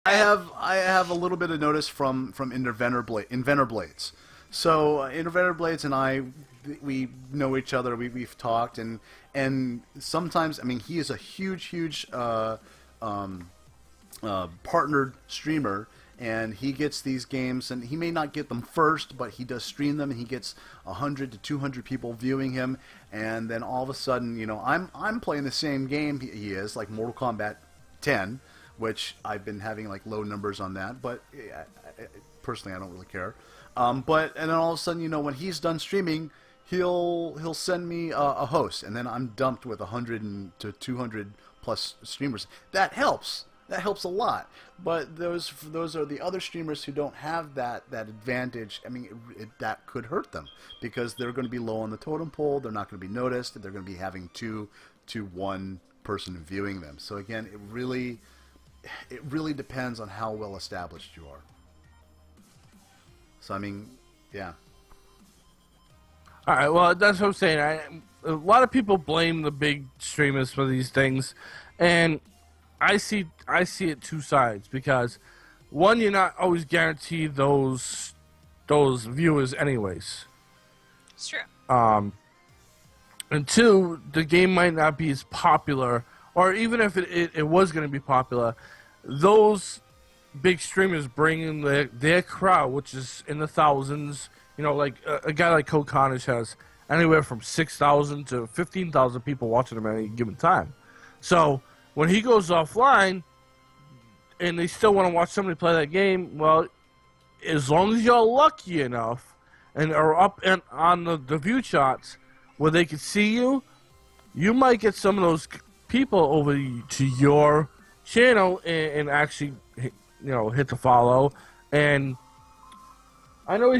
I have a little bit of notice from Inventor Blades. So Inventor Blades and I, we know each other. We've talked, and sometimes, I mean, he is a huge um, partnered streamer, and he gets these games, and he may not get them first, but he does stream them, and he gets 100 to 200 people viewing him, and then all of a sudden, I'm playing the same game he is, like Mortal Kombat 10, which I've been having like low numbers on that, but personally I don't really care. But and then all of a sudden, when he's done streaming, he'll send me a host, and then I'm dumped with 100 to 200 plus streamers. That helps. That helps a lot. But those are the other streamers who don't have that advantage. I mean, that could hurt them because they're going to be low on the totem pole. They're not going to be noticed. They're going to be having two to one person viewing them. So again, it really depends on how well established you are. So I mean, yeah. All right, well, that's what I'm saying. A lot of people blame the big streamers for these things, and I see it two sides because one, you're not always guaranteed those viewers anyways. It's true. And two, the game might not be as popular, or even if it was going to be popular, those big streamers bring in their crowd, which is in the thousands. Like a guy like Code Carnage has anywhere from 6,000 to 15,000 people watching him at any given time. So when he goes offline and they still want to watch somebody play that game, well, as long as you're lucky enough and are up and on the view charts where they can see you, you might get some of those people over to your channel and actually, hit the follow. And I know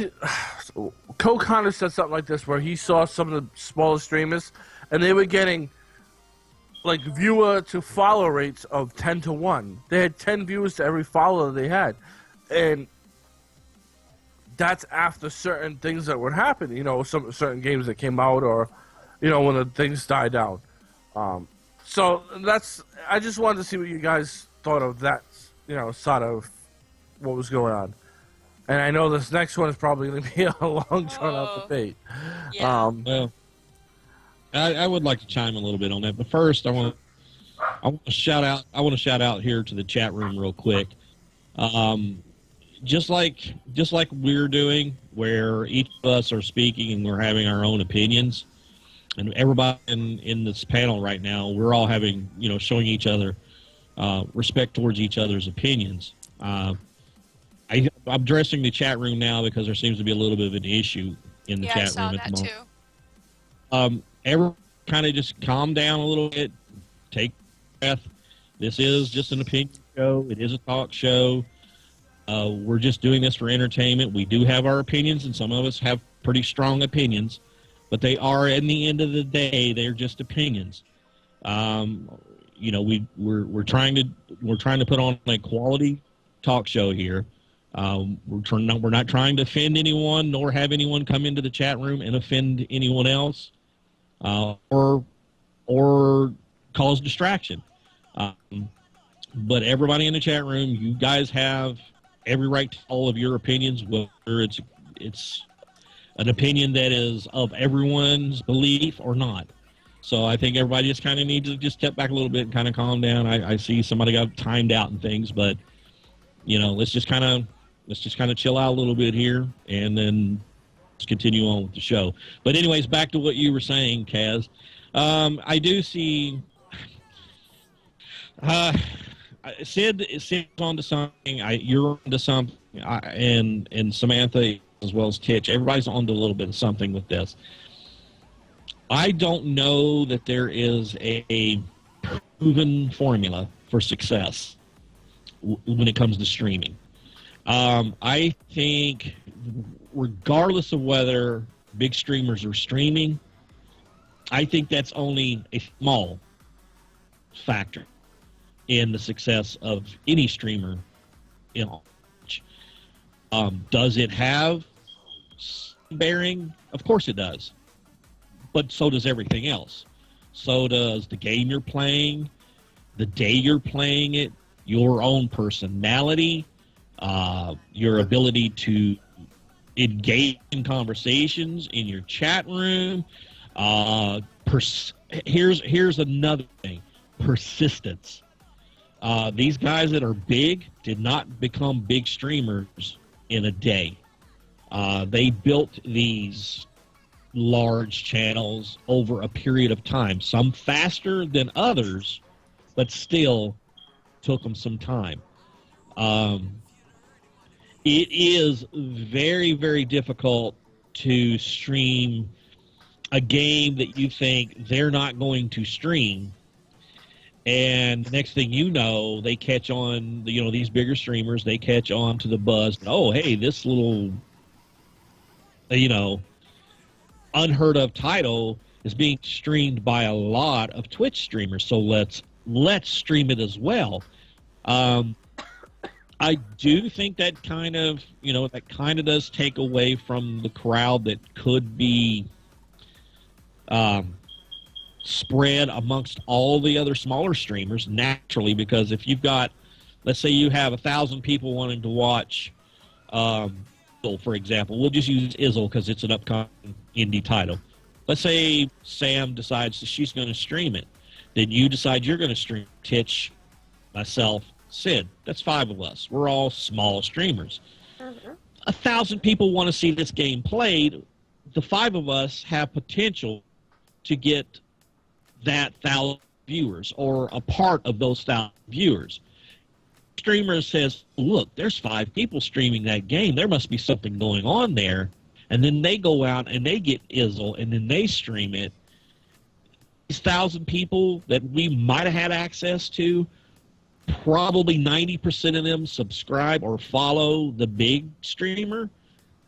Code Carnage said something like this where he saw some of the smaller streamers and they were getting like viewer to follow rates of 10 to 1. They had 10 viewers to every follower they had. And that's after certain things that would happen, some certain games that came out or, when the things died down. So I just wanted to see what you guys thought of that, sort of what was going on. And I know this next one is probably going to be a long drawn-out debate. Yeah. Well, I would like to chime in a little bit on that, but first I want to shout out here to the chat room real quick. Just like we're doing, where each of us are speaking and we're having our own opinions, and everybody in this panel right now, we're all having showing each other respect towards each other's opinions. I'm addressing the chat room now because there seems to be a little bit of an issue in the chat room at the moment. Everyone kind of just calm down a little bit, take a breath. This is just an opinion show. It is a talk show. We're just doing this for entertainment. We do have our opinions, and some of us have pretty strong opinions, but they are, in the end of the day, they're just opinions. We're trying to put on a quality talk show here. We're not trying to offend anyone, nor have anyone come into the chat room and offend anyone else, or cause distraction. But everybody in the chat room, you guys have every right to all of your opinions, whether it's an opinion that is of everyone's belief or not. So I think everybody just kind of needs to just step back a little bit and kind of calm down. I see somebody got timed out and things, but let's just kind of chill out a little bit here, and then let's continue on with the show. But anyways, back to what you were saying, Kaz. I do see Sid's onto something. You're onto something, and Samantha as well as Titch. Everybody's onto a little bit of something with this. I don't know that there is a proven formula for success when it comes to streaming. I think regardless of whether big streamers are streaming, I think that's only a small factor in the success of any streamer. Does it have bearing? Of course it does. But so does everything else. So does the game you're playing, the day you're playing it, your own personality, your ability to engage in conversations in your chat room. Here's another thing: persistence. These guys that are big did not become big streamers in a day. They built these large channels over a period of time, some faster than others, but still took them some time. It is very, very difficult to stream a game that you think they're not going to stream, and the next thing you know, they catch on, these bigger streamers, they catch on to the buzz. Oh, hey, this little, unheard of title is being streamed by a lot of Twitch streamers, so let's stream it as well. I do think that kind of does take away from the crowd that could be spread amongst all the other smaller streamers naturally, because if you've got, let's say you have 1,000 people wanting to watch, for example, we'll just use Izzle because it's an upcoming indie title. Let's say Sam decides that she's going to stream it. Then you decide you're going to stream Titch, myself, Sid. That's 5 of us. We're all small streamers. 1,000 people want to see this game played. The 5 of us have potential to get that 1,000 viewers or a part of those 1,000 viewers. Streamer says, look, there's 5 people streaming that game. There must be something going on there. And then they go out and they get Izzle and then they stream it. These 1,000 people that we might have had access to, probably 90% of them subscribe or follow the big streamer.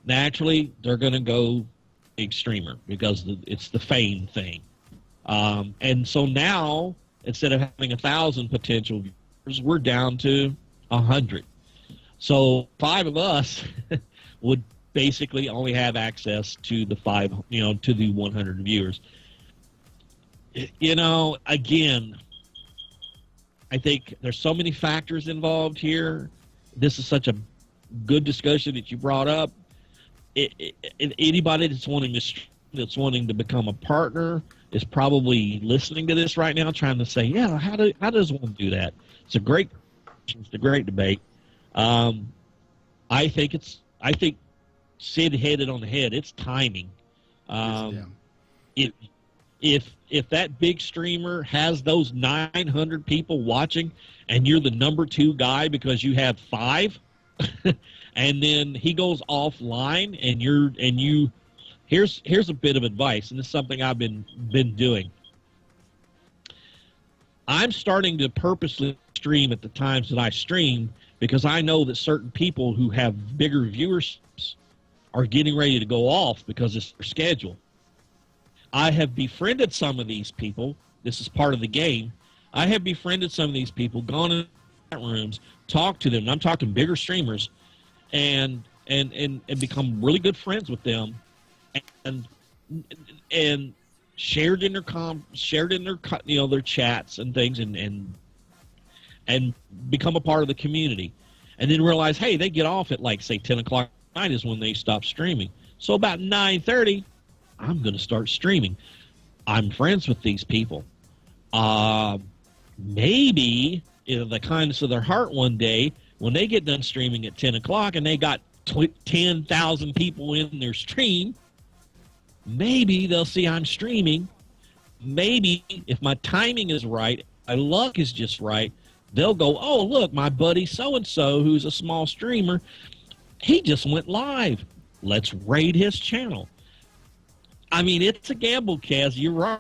Naturally, they're going to go big streamer because it's the fame thing. And so now, instead of having 1,000 potential viewers, we're down to 100. So 5 of us would basically only have access to the 100 viewers. Again, I think there's so many factors involved here. This is such a good discussion that you brought up. Anybody that's wanting to become a partner is probably listening to this right now, trying to say, "Yeah, how does one do that?" It's a great debate. I think Sid hit it on the head. It's timing. If that big streamer has those 900 people watching, and you're the number 2 guy because you have 5, and then he goes offline, and here's a bit of advice, and this is something I've been doing. I'm starting to purposely stream at the times that I stream because I know that certain people who have bigger viewerships are getting ready to go off because it's their schedule. I have befriended some of these people. This is part of the game. I have befriended some of these people, gone in chat rooms, talked to them. I'm talking bigger streamers, and become really good friends with them, and shared in their their chats and things, and become a part of the community, and then realize, hey, they get off at say 10 o'clock at night is when they stop streaming. So about 9:30. I'm going to start streaming. I'm friends with these people. Maybe in the kindness of their heart one day, when they get done streaming at 10 o'clock and they got 10,000 people in their stream, maybe they'll see I'm streaming. Maybe if my timing is right, my luck is just right, they'll go, oh, look, my buddy so-and-so, who's a small streamer, he just went live. Let's raid his channel. I mean, it's a gamble, Kaz. You're right.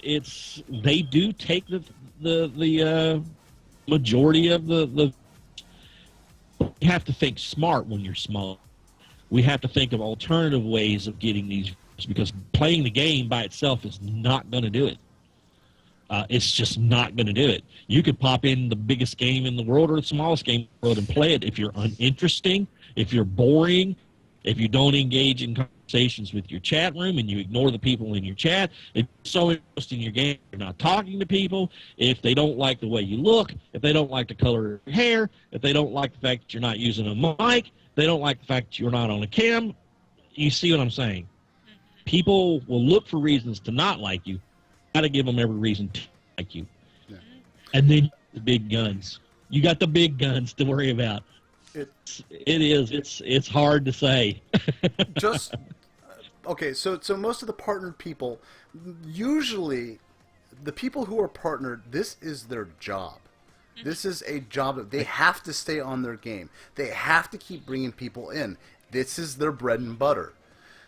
They do take the majority of the. You have to think smart when you're small. We have to think of alternative ways of getting these views, because playing the game by itself is not going to do it. It's just not going to do it. You could pop in the biggest game in the world or the smallest game in the world and play it. If you're uninteresting, if you're boring, if you don't engage in conversation conversations with your chat room and you ignore the people in your chat. If you're so interested in your game, you're not talking to people. If they don't like the way you look, if they don't like the color of your hair, if they don't like the fact that you're not using a mic, they don't like the fact that you're not on a cam, you see what I'm saying? People will look for reasons to not like you. Got to give them every reason to like you. Yeah. And then the big guns. You got the big guns to worry about. It's hard to say. Just okay. So most of the partnered people, usually, the people who are partnered, this is their job. This is a job that they have to stay on their game. They have to keep bringing people in. This is their bread and butter.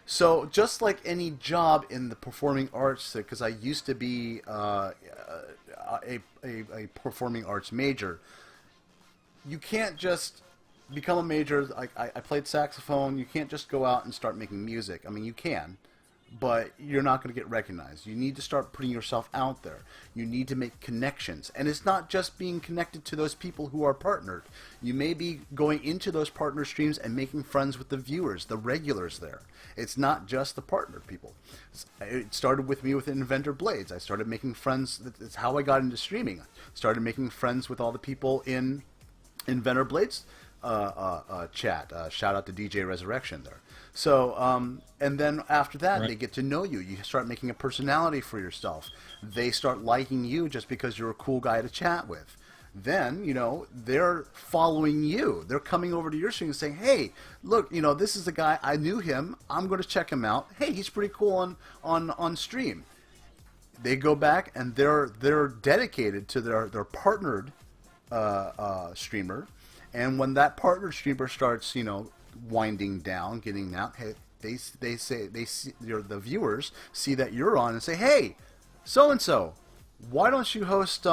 So just like any job in the performing arts, because I used to be a performing arts major, you can't just become a major. I played saxophone. You can't just go out and start making music. I mean, you can, but you're not going to get recognized. You need to start putting yourself out there. You need to make connections. And it's not just being connected to those people who are partnered. You may be going into those partner streams and making friends with the viewers, the regulars there. It's not just the partnered people. It started with me with Inventor Blades. I started making friends. That's how I got into streaming. I started making friends with all the people in Inventor Blades chat. Shout out to DJ Resurrection there. So, and then after that, they get to know you. You start making a personality for yourself. They start liking you just because you're a cool guy to chat with. Then, they're following you. They're coming over to your stream and saying, hey, look, this is the guy. I knew him. I'm going to check him out. Hey, he's pretty cool on stream. They go back and they're dedicated to their partnered streamer. And when that partner streamer starts, winding down, getting out, hey, they see the viewers see that you're on and say, hey, so and so, why don't you host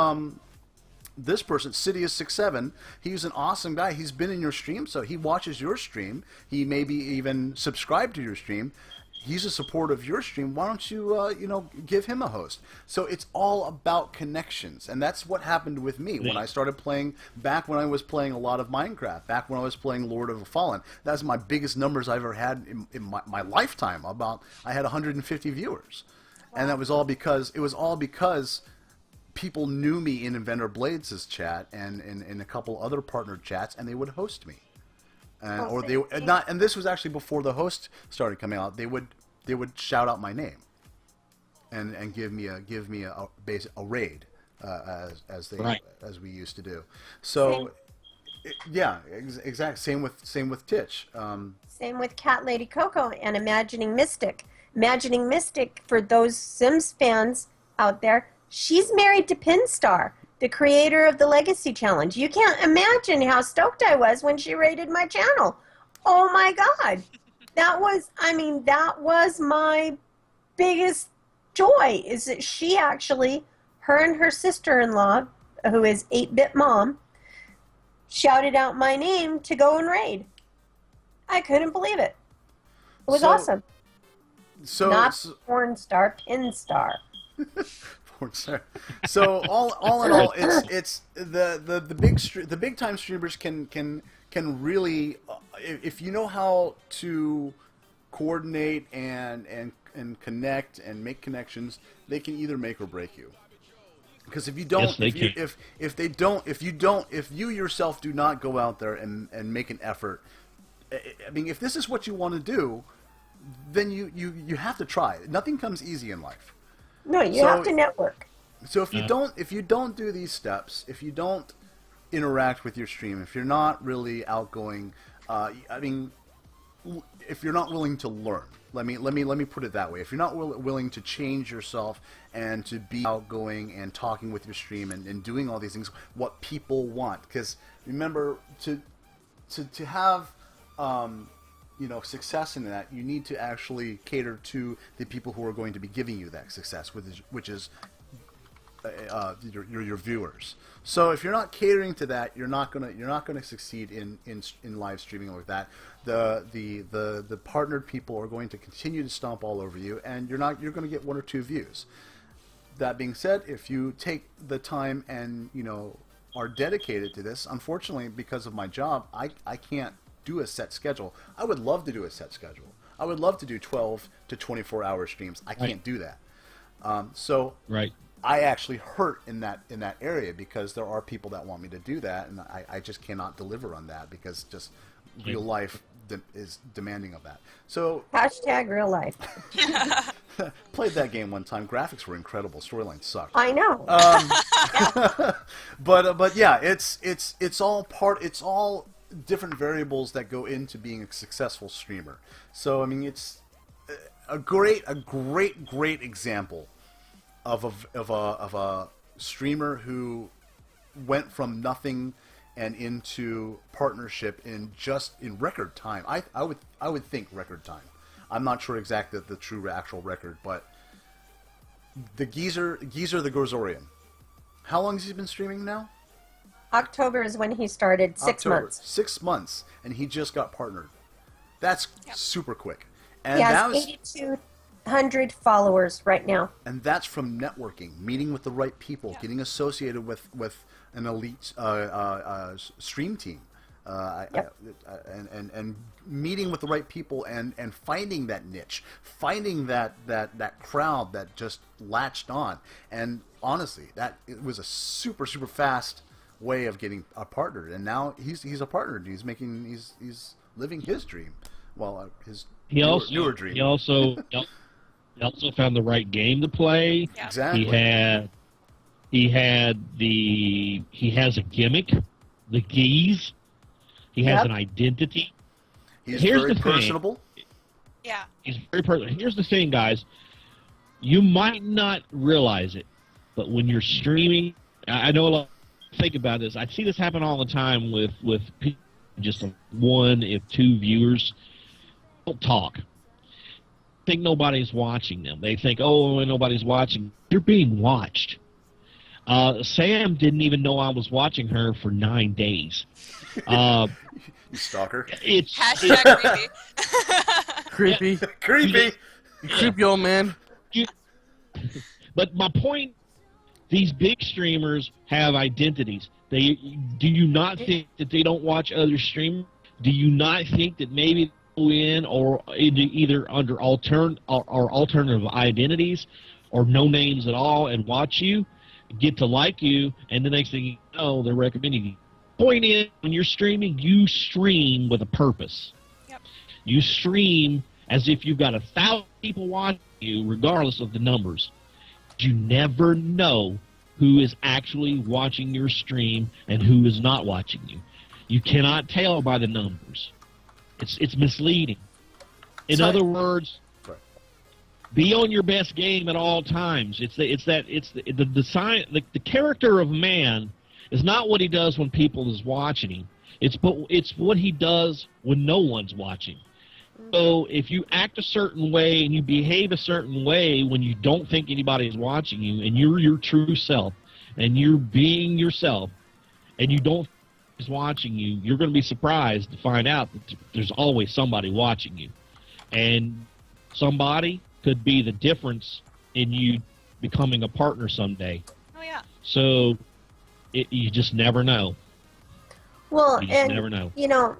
this person, Sidious67? He's an awesome guy. He's been in your stream, so he watches your stream. He maybe even subscribed to your stream. He's a supporter of your stream. Why don't you, give him a host? So it's all about connections, and that's what happened with me when I started playing. Back when I was playing a lot of Minecraft, back when I was playing Lord of the Fallen, that's my biggest numbers I've ever had in my lifetime. I had 150 viewers, and that was all because people knew me in Inventor Blades' chat and in a couple other partnered chats, and they would host me. And this was actually before the host started coming out. They would shout out my name, and give me a raid, as we used to do. So, exactly. Same with Titch. Same with Cat Lady Coco and Imagining Mystic. Imagining Mystic, for those Sims fans out there, she's married to Pinstar, the creator of the Legacy Challenge. You can't imagine how stoked I was when she raided my channel. Oh my God. That was my biggest joy, is that she actually, her and her sister-in-law, who is 8-Bit Mom, shouted out my name to go and raid. I couldn't believe it. It was awesome. Not porn star, Pinstar. So all in all, it's the big time streamers can really, if you know how to coordinate and connect and make connections, they can either make or break you. Because if you don't, if you yourself do not go out there and make an effort, I mean, if this is what you want to do, then you have to try. Nothing comes easy in life. No, you have to network. So if you don't do these steps, if you don't interact with your stream, if you're not really outgoing, if you're not willing to learn, let me put it that way. If you're not willing to change yourself and to be outgoing and talking with your stream and doing all these things, what people want, because remember to have success in that, you need to actually cater to the people who are going to be giving you that success, which is your viewers. So if you're not catering to that, you're not gonna succeed in live streaming like that. The partnered people are going to continue to stomp all over you, and you're going to get 1 or 2 views. That being said, if you take the time and are dedicated to this, unfortunately, because of my job, I can't do a set schedule. I would love to do a set schedule. I would love to do 12 to 24-hour streams. I can't do that. So Right. I actually hurt in that area because there are people that want me to do that, and I just cannot deliver on that because just real life is demanding of that. So Hashtag real life. played that game one time. Graphics were incredible. Storyline sucked. I know. But yeah, it's all different variables that go into being a successful streamer. So I mean, it's a great example of a streamer who went from nothing and into partnership in record time. I would think record time. I'm not sure exactly the true actual record, but the Geezer the Gozorian. How long has he been streaming now? October is when he started. 6 months. 6 months, and he just got partnered. That's super quick. And He that has was 8,200 followers right now. and that's from networking, meeting with the right people, getting associated with an elite stream team, and meeting with the right people and finding that niche, finding that crowd that just latched on. And honestly, it was a super fast way of getting a partner. And now he's a partner. He's living his dream. Well, his newer dream. He also found the right game to play. Yeah. Exactly. He has a gimmick, the geese. He has an identity. He's Here's very the thing. personable. Yeah. He's very personal. Here's the thing, guys. You might not realize it, but when you're streaming, I know a lot think about this. I see this happen all the time with people, just one, if two viewers don't talk. Think nobody's watching them. They think, oh, nobody's watching. You're being watched. Sam didn't even know I was watching her for 9 days. You stalker. It's Hashtag creepy. Creepy. Creepy. You creepy old man. But my point, these big streamers have identities. Do you not think that they don't watch other streamers? Do you not think that maybe they go in or either under alternative identities or no names at all and watch you, get to like you, and the next thing you know, they're recommending you? Point is, when you're streaming, you stream with a purpose. Yep. You stream as if you've got 1,000 people watching you, regardless of the numbers. You never know who is actually watching your stream and who is not watching you. You cannot tell by the numbers. It's misleading. In other words, be on your best game at all times. The character of man is not what he does when people is watching him. It's what he does when no one's watching. So if you act a certain way and you behave a certain way when you don't think anybody is watching you, and you're your true self, and you're being yourself, and you don't think is watching you, you're going to be surprised to find out that there's always somebody watching you. And somebody could be the difference in you becoming a partner someday. Oh yeah. So you just never know. Well, You just and never know. you know,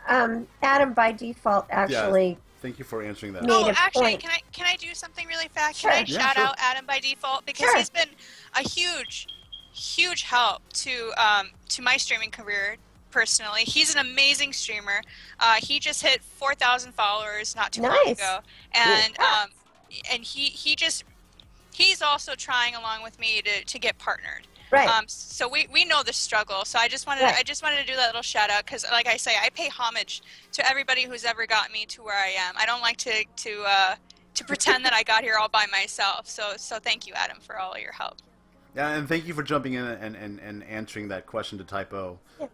Adam by default actually. Thank you for answering that. Made Oh, a actually, point. can I do something really fast? Sure. Can I Yeah, shout sure. out Adam by default because Sure. he's been a huge help to my streaming career personally. He's an amazing streamer. He just hit 4,000 followers not too long Nice. ago, and and he's also trying along with me to get partnered. Right. So we know the struggle. So I just wanted to do that little shout out because, like I say, I pay homage to everybody who's ever got me to where I am. I don't like to pretend that I got here all by myself. So thank you, Adam, for all your help. Yeah, and thank you for jumping in and answering that question to Typo. Yeah.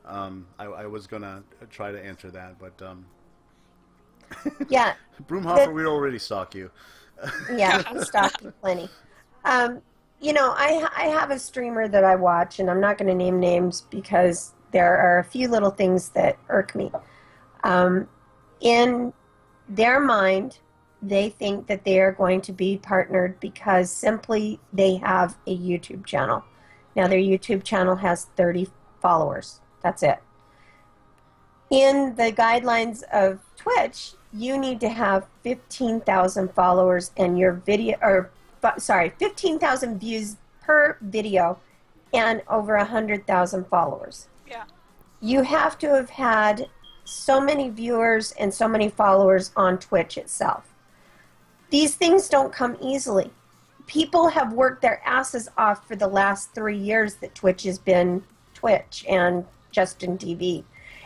I was gonna try to answer that, but Yeah. Broomhoffer, we already stalk you. Yeah, I stalked you plenty. You know, I have a streamer that I watch, and I'm not going to name names because there are a few little things that irk me. In their mind, they think that they are going to be partnered because simply they have a YouTube channel. Now, their YouTube channel has 30 followers. That's it. In the guidelines of Twitch, you need to have 15,000 followers and your video, 15,000 views per video and over 100,000 followers. Yeah. You have to have had so many viewers and so many followers on Twitch itself. These things don't come easily. People have worked their asses off for the last 3 years that Twitch has been Twitch and Justin TV.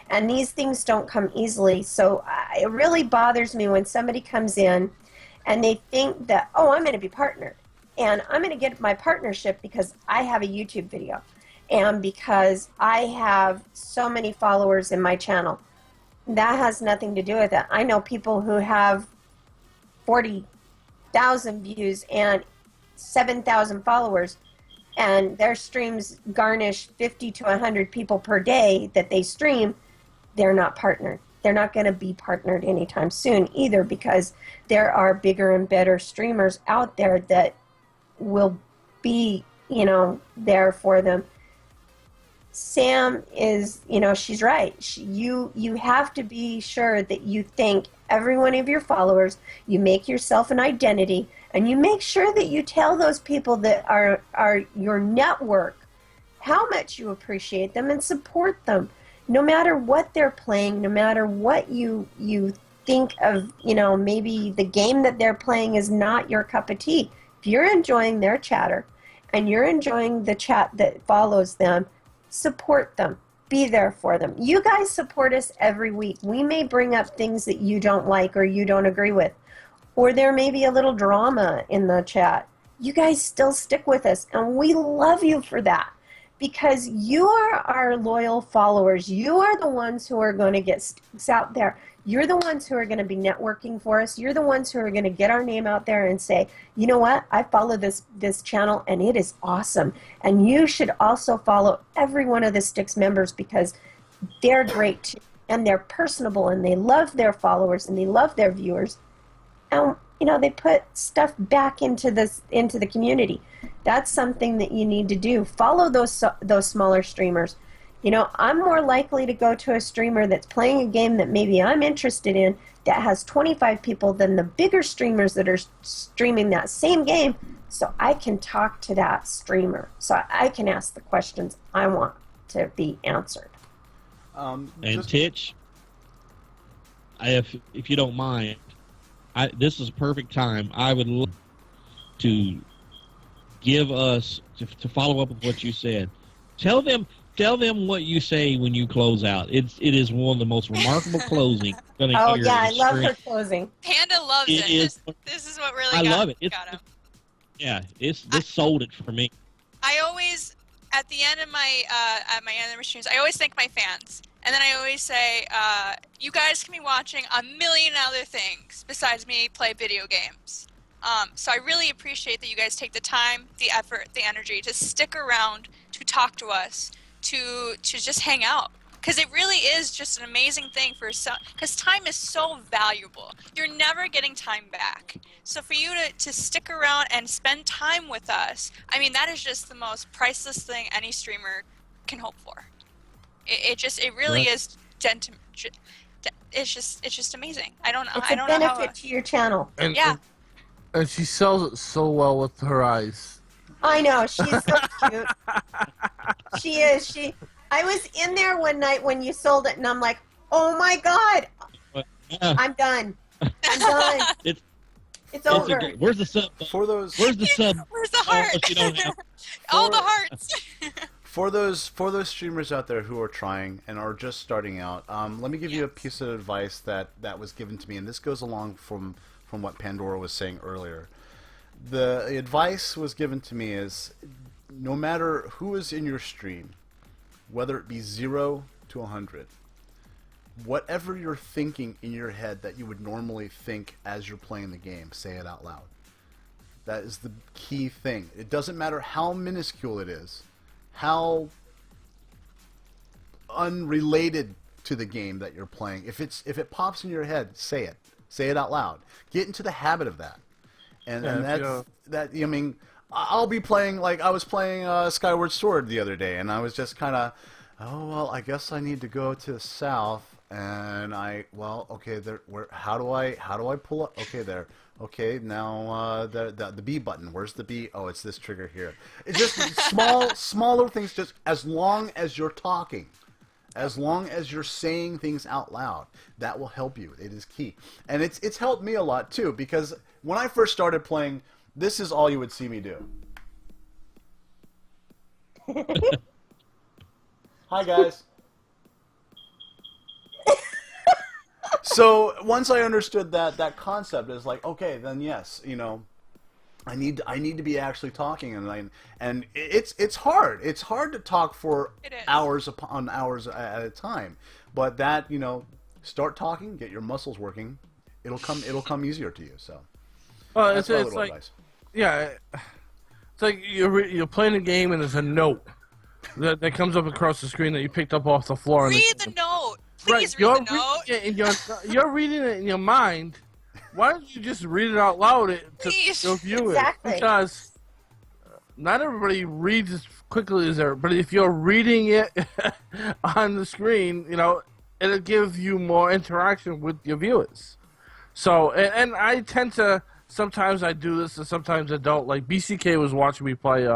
And these things don't come easily. So it really bothers me when somebody comes in and they think that, oh, I'm going to be partnered. And I'm going to get my partnership because I have a YouTube video and because I have so many followers in my channel. That has nothing to do with it. I know people who have 40,000 views and 7,000 followers, and their streams garnish 50 to 100 people per day that they stream. They're not partnered. They're not going to be partnered anytime soon either, because there are bigger and better streamers out there that will be, there for them. Sam is, she's right. You have to be sure that you thank every one of your followers. You make yourself an identity, and you make sure that you tell those people that are your network how much you appreciate them and support them. No matter what they're playing, no matter what you think of, maybe the game that they're playing is not your cup of tea. If you're enjoying their chatter and you're enjoying the chat that follows them, support them. Be there for them. You guys support us every week. We may bring up things that you don't like or you don't agree with, or there may be a little drama in the chat. You guys still stick with us, and we love you for that. Because you are our loyal followers. You are the ones who are going to get sticks out there. You're the ones who are going to be networking for us. You're the ones who are going to get our name out there and say, you know what, I follow this channel and it is awesome. And you should also follow every one of the Sticks members because they're great too. And they're personable and they love their followers and they love their viewers. And, they put stuff back into the community. That's something that you need to do. Follow those smaller streamers. I'm more likely to go to a streamer that's playing a game that maybe I'm interested in that has 25 people than the bigger streamers that are streaming that same game, so I can talk to that streamer. So I can ask the questions I want to be answered. And Titch, if you don't mind, this is a perfect time. I would love to give us to follow up with what you said. Tell them what you say when you close out. It is one of the most remarkable closing. Oh yeah, I love her closing. Panda loves it. This is what really love it. Got him. Yeah, this sold it for me. I always, at the end of my end of my streams, I always thank my fans. And then I always say, you guys can be watching a million other things besides me play video games. So I really appreciate that you guys take the time, the effort, the energy to stick around, to talk to us, to just hang out. Because it really is just an amazing thing because time is so valuable. You're never getting time back. So for you to stick around and spend time with us, that is just the most priceless thing any streamer can hope for. It really is it's just amazing. I don't know It's a benefit to your channel. And she sells it so well with her eyes. I know, she's so cute. She is. I was in there one night when you sold it, and I'm like, oh my god, I'm done. I'm done. It's over. Where's the sub? Where's the sub? Where's the heart? All the hearts. For those streamers out there who are trying and are just starting out, let me give you a piece of advice that was given to me, and this goes along from what Pandora was saying earlier. The advice was given to me is, no matter who is in your stream, whether it be 0 to 100, whatever you're thinking in your head that you would normally think as you're playing the game, say it out loud. That is the key thing. It doesn't matter how minuscule it is, how unrelated to the game that you're playing. If it pops in your head, say it. Say it out loud. Get into the habit of that. And I'll be playing, like I was playing Skyward Sword the other day, and I was just kind of, oh well, I guess I need to go to the south. And okay, there. Where? How do I pull up? Okay, there. Okay, now the B button. Where's the B? Oh, it's this trigger here. It's just smaller things. Just as long as you're talking, as long as you're saying things out loud, that will help you. It is key, and it's helped me a lot too, because when I first started playing, this is all you would see me do. Hi guys. So once I understood that concept, is like, okay, then yes, I need to be actually talking, and it's hard. It's hard to talk for hours upon hours at a time. But that, start talking, get your muscles working, it'll come easier to you. So it's like advice. Yeah, it's like you're playing a game and there's a note that comes up across the screen that you picked up off the floor. Read the note. Please read the note. You're reading it in your mind. Why don't you just read it out loud to view it? Because not everybody reads as quickly as there. But if you're reading it on the screen, it'll give you more interaction with your viewers. So, and I tend to, sometimes I do this and sometimes I don't. Like BCK was watching me play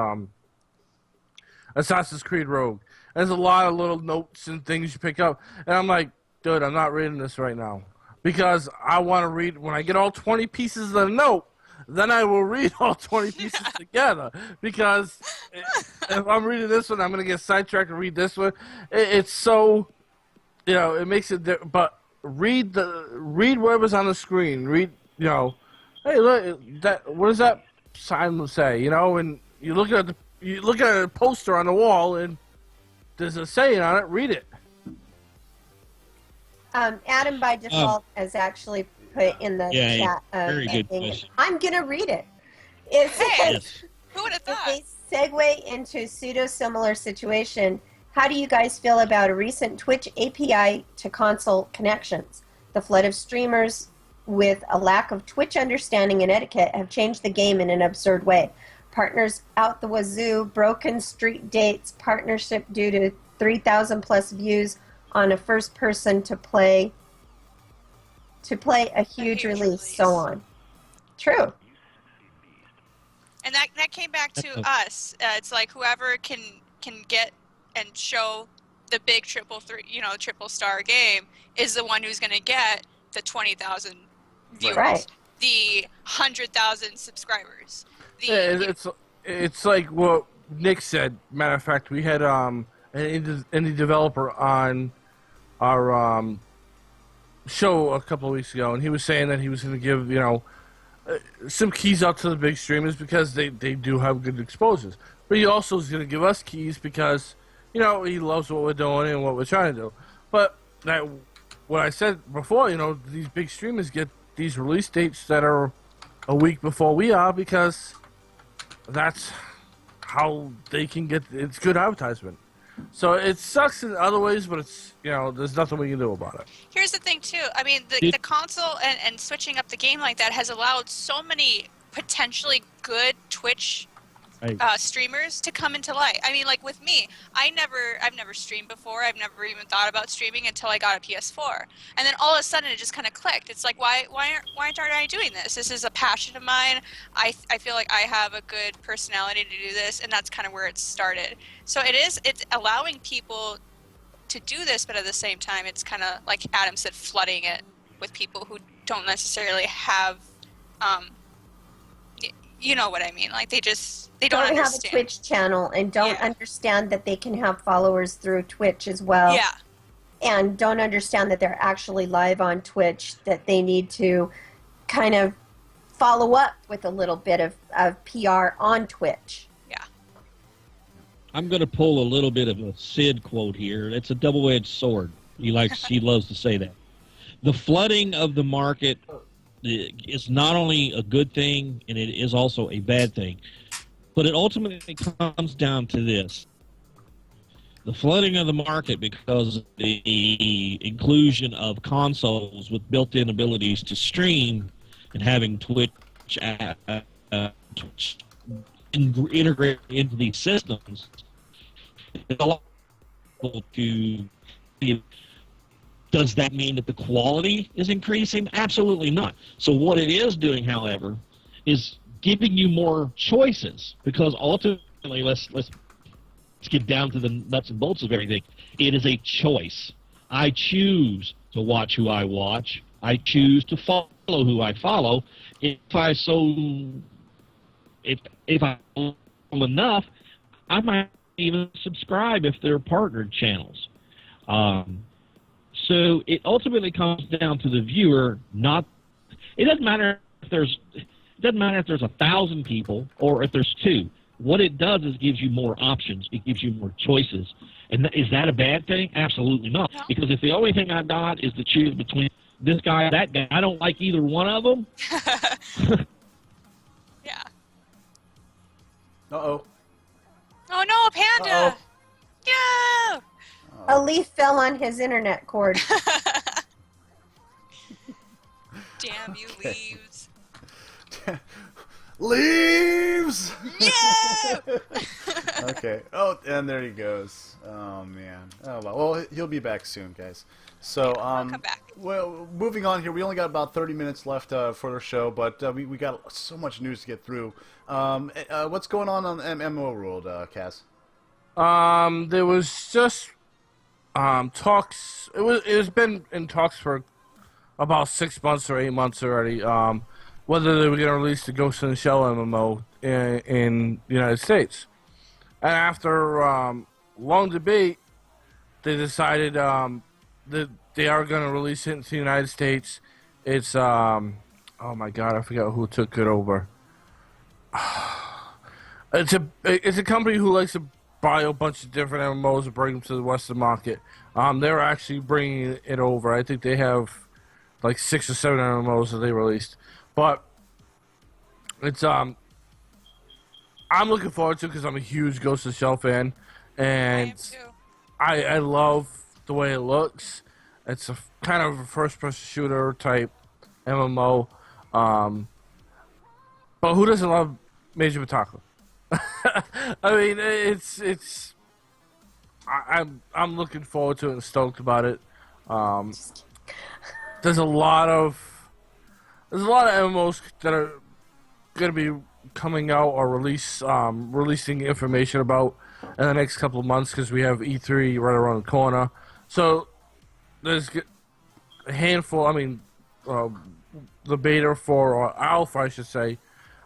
Assassin's Creed Rogue. There's a lot of little notes and things you pick up. And I'm like, dude, I'm not reading this right now. Because I want to read, when I get all 20 pieces of the note, then I will read all 20 pieces together. Because if I'm reading this one, I'm going to get sidetracked and read this one. It's so, it makes it, but read whatever's on the screen. Read, hey, look, what does that sign say? And you look at a poster on the wall and there's a saying on it. Read it. Adam by default has actually put in the chat. Very good question. I'm gonna read it. Who would have thought? If they segue into pseudo-similar situation, how do you guys feel about a recent Twitch API to console connections? The flood of streamers with a lack of Twitch understanding and etiquette have changed the game in an absurd way. Partners out the wazoo, broken street dates, partnership due to 3,000 plus views on a first person to play a huge release, so on. True. And that came back to us. It's like whoever can get and show the big triple star game is the one who's going to get the 20,000 viewers, right. The 100,000 subscribers. It's like what Nick said. Matter of fact, we had an indie developer on our show a couple of weeks ago, and he was saying that he was going to give some keys out to the big streamers because they do have good exposures. But he also is going to give us keys because he loves what we're doing and what we're trying to do. But what I said before, these big streamers get these release dates that are a week before we are because that's how they can get it's good advertisement. So it sucks in other ways, but it's there's nothing we can do about it. Here's the thing too. I mean, the console and switching up the game like that has allowed so many potentially good Twitch streamers to come into light. I mean, like with me, I've never streamed before. I've never even thought about streaming until I got a PS4, and then all of a sudden it just kind of clicked. It's like why aren't I doing this? This is a passion of mine. I feel like I have a good personality to do this, and that's kind of where it started. So it's allowing people to do this, but at the same time, it's kind of like Adam said, flooding it with people who don't necessarily have. You know what I mean? Like they don't understand. Have a Twitch channel and don't understand that they can have followers through Twitch as well. Yeah. And don't understand that they're actually live on Twitch, that they need to kind of follow up with a little bit of PR on Twitch. Yeah. I'm going to pull a little bit of a Sid quote here. It's a double-edged sword. He loves to say that. The flooding of the market is not only a good thing, and it is also a bad thing. But it ultimately comes down to this. The flooding of the market because of the inclusion of consoles with built-in abilities to stream and having Twitch integrated into these systems, it's a lot to Does that mean that the quality is increasing? Absolutely not. So what it is doing, however, is giving you more choices, because ultimately, let's get down to the nuts and bolts of everything. It is a choice. I choose to watch who I watch. I choose to follow who I follow. If I follow enough, I might even subscribe if they're partnered channels. So it ultimately comes down to the viewer. It doesn't matter if there's 1,000 people or if there's 2. What it does is gives you more options. It gives you more choices. And is that a bad thing? Absolutely not. No. Because if the only thing I got is to choose between this guy and that guy, I don't like either one of them. Yeah. Uh-oh. Oh no, a panda! Uh-oh. Yeah! A leaf fell on his internet cord. Damn you, Okay. leaves. Leaves! No! Okay. Oh, and there he goes. Oh, man. Oh, well, he'll be back soon, guys. So, I'll come back. well, moving on here. We only got about 30 minutes left for the show, but we got so much news to get through. What's going on MMO World, Kaz? There was just talks. It's been in talks for about 6 months or 8 months already. Whether they were going to release the Ghost in the Shell MMO in the United States, and after long debate, they decided that they are going to release it into the United States. It's oh my god, I forgot who took it over. It's a company who likes to buy a bunch of different MMOs and bring them to the Western market. They're actually bringing it over. I think they have like 6 or 7 MMOs that they released, but it's I'm looking forward to it because I'm a huge Ghost of the Shell fan, I am and too. I love the way it looks. It's a kind of a first-person shooter type MMO, but who doesn't love Major Mitaka? I mean, I'm looking forward to it and stoked about it. There's a lot of MMOs that are going to be coming out or releasing information about in the next couple of months because we have E3 right around the corner. So there's a handful. I mean, the beta or alpha, I should say,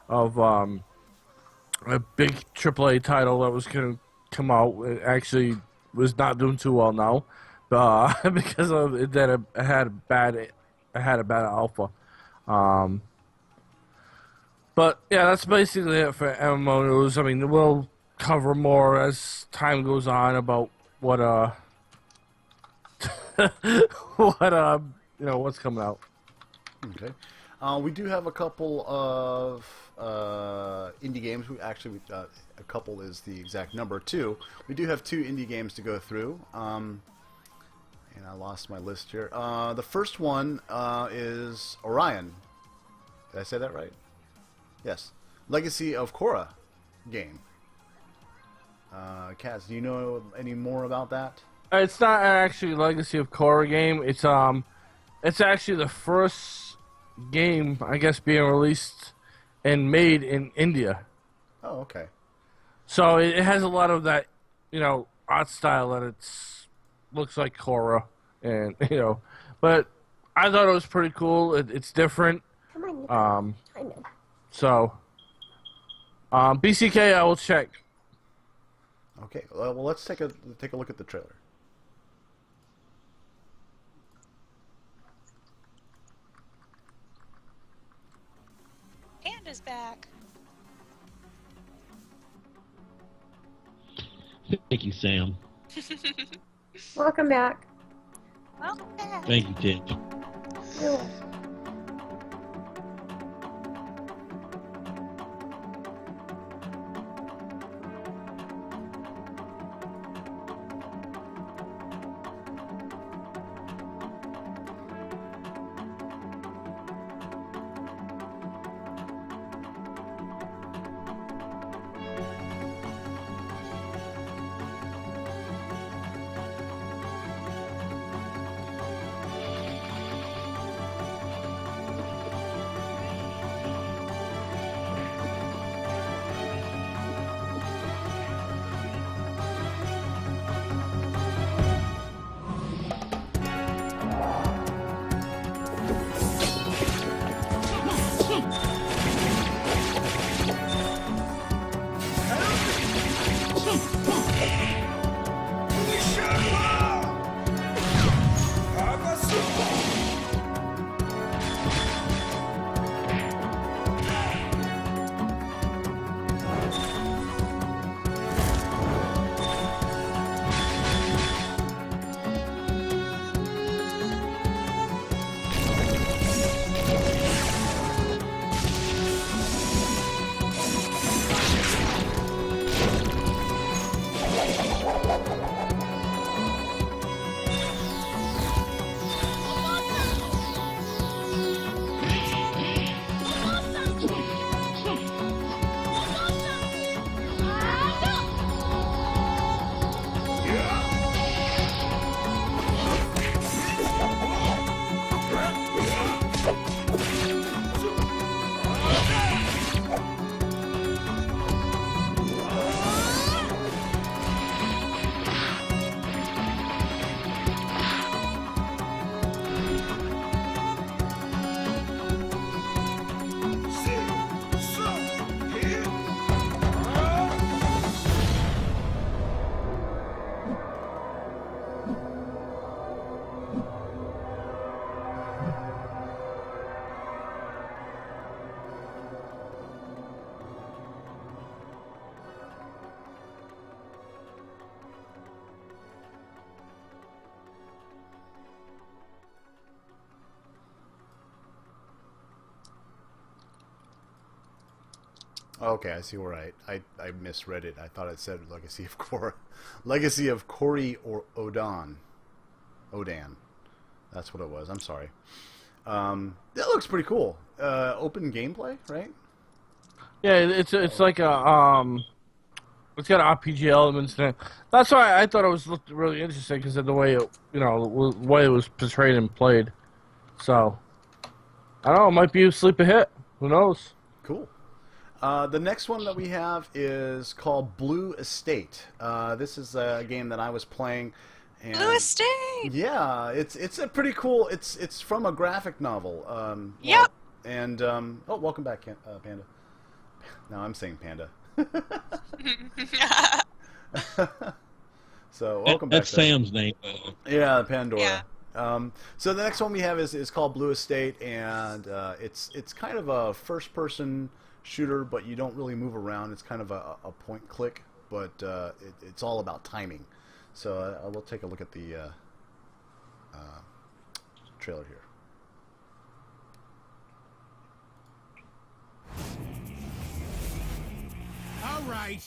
of a big AAA title that was going to come out. It actually was not doing too well now because of it, that it had a bad alpha. But yeah, that's basically it for MMO news. I mean, we'll cover more as time goes on about what what's coming out. Okay. We do have a couple of indie games. We actually, a couple is the exact number, 2. We do have 2 indie games to go through. And I lost my list here. The first one is Orion. Did I say that right? Yes. Legacy of Korra game. Kaz, do you know any more about that? It's not actually Legacy of Korra game. It's actually the first game, I guess, being released and made in India. Oh, okay. So it has a lot of that, art style that looks like Korra, and but I thought it was pretty cool. It's different. Come on. I know. So BCK, I will check. Okay. Well, let's take a look at the trailer. Panda's back. Thank you, Sam. Welcome back. Welcome back. Thank you, Tiff. You're welcome. Okay, I see where I misread it. I thought it said Legacy of Cory or Odan. That's what it was. I'm sorry. That looks pretty cool. Open gameplay, right? Yeah, it's like a it's got RPG elements in it. That's why I thought it looked really interesting because of the way the way it was portrayed and played. So I don't know. It might be a sleeper hit. Who knows? Cool. The next one that we have is called Blue Estate. This is a game that I was playing. And Blue Estate. Yeah, it's a pretty cool. It's from a graphic novel. Yep. And welcome back, Panda. No, I'm saying Panda. So welcome back. That's Sam's name. Yeah, Pandora. Yeah. So the next one we have is called Blue Estate, and it's kind of a first-person shooter, but you don't really move around. It's kind of a point-click, but it's all about timing. So we'll take a look at the trailer here. All right.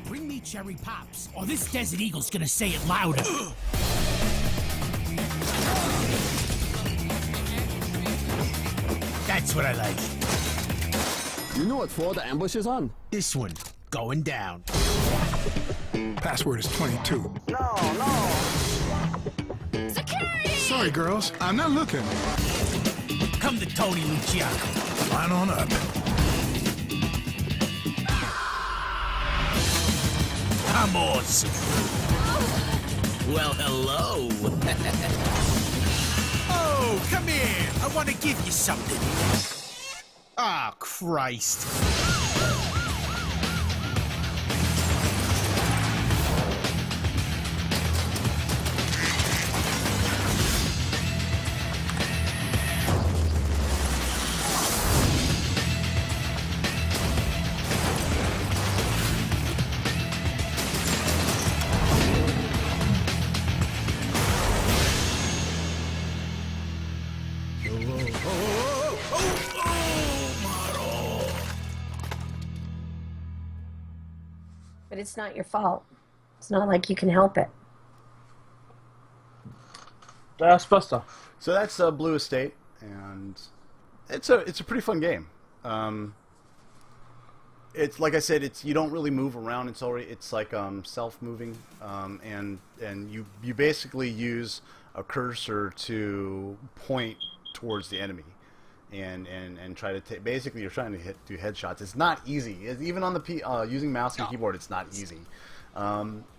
Bring me cherry pops, or this Desert Eagle's gonna say it louder. That's what I like. You know what floor the ambush is on? This one, going down. Password is 22. No. Security! Sorry, girls. I'm not looking. Come to Tony Luciano. Line on up. I'm awesome. Well, hello. Oh, come here. I want to give you something. Ah, Christ. But it's not your fault. It's not like you can help it. That's Buster. So that's Blue Estate, and it's a pretty fun game. It's like I said, you don't really move around. It's like self-moving, and you basically use a cursor to point towards the enemy, and try to basically you're trying to do headshots. It's not easy. Even on the using mouse and keyboard, it's not easy.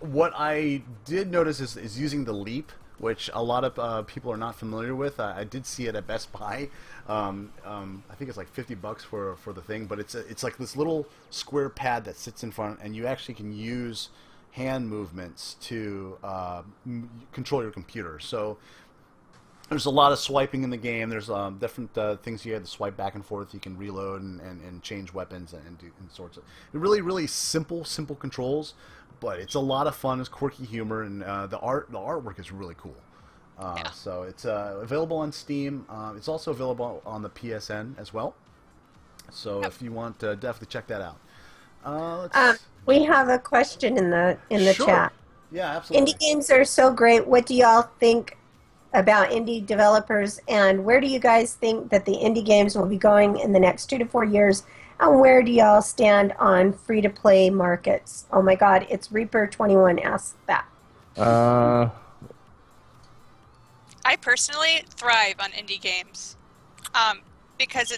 What I did notice is using the leap, which a lot of people are not familiar with. I did see it at Best Buy. I think it's like $50 for the thing, but it's like this little square pad that sits in front, and you actually can use hand movements to control your computer. So there's a lot of swiping in the game. There's different things you have to swipe back and forth. You can reload and change weapons and do sorts of really simple controls. But it's a lot of fun. It's quirky humor, and the artwork is really cool. Yeah. So it's available on Steam. It's also available on the PSN as well. So if you want, definitely check that out. We have a question in the Sure. chat. Yeah, absolutely. Indie games are so great. What do y'all think about indie developers, and where do you guys think that the indie games will be going in the next 2 to 4 years? And where do y'all stand on free-to-play markets? Oh my God, it's Reaper21 asks that. I personally thrive on indie games because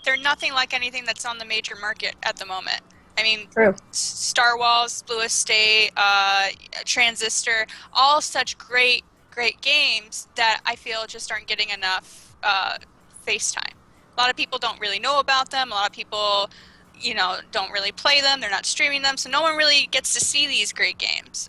they're nothing like anything that's on the major market at the moment. I mean, True. Star Wars, Blue Estate, Transistor, all such great games that I feel just aren't getting enough face time. A lot of people don't really know about them. A lot of people, don't really play them. They're not streaming them, so no one really gets to see these great games.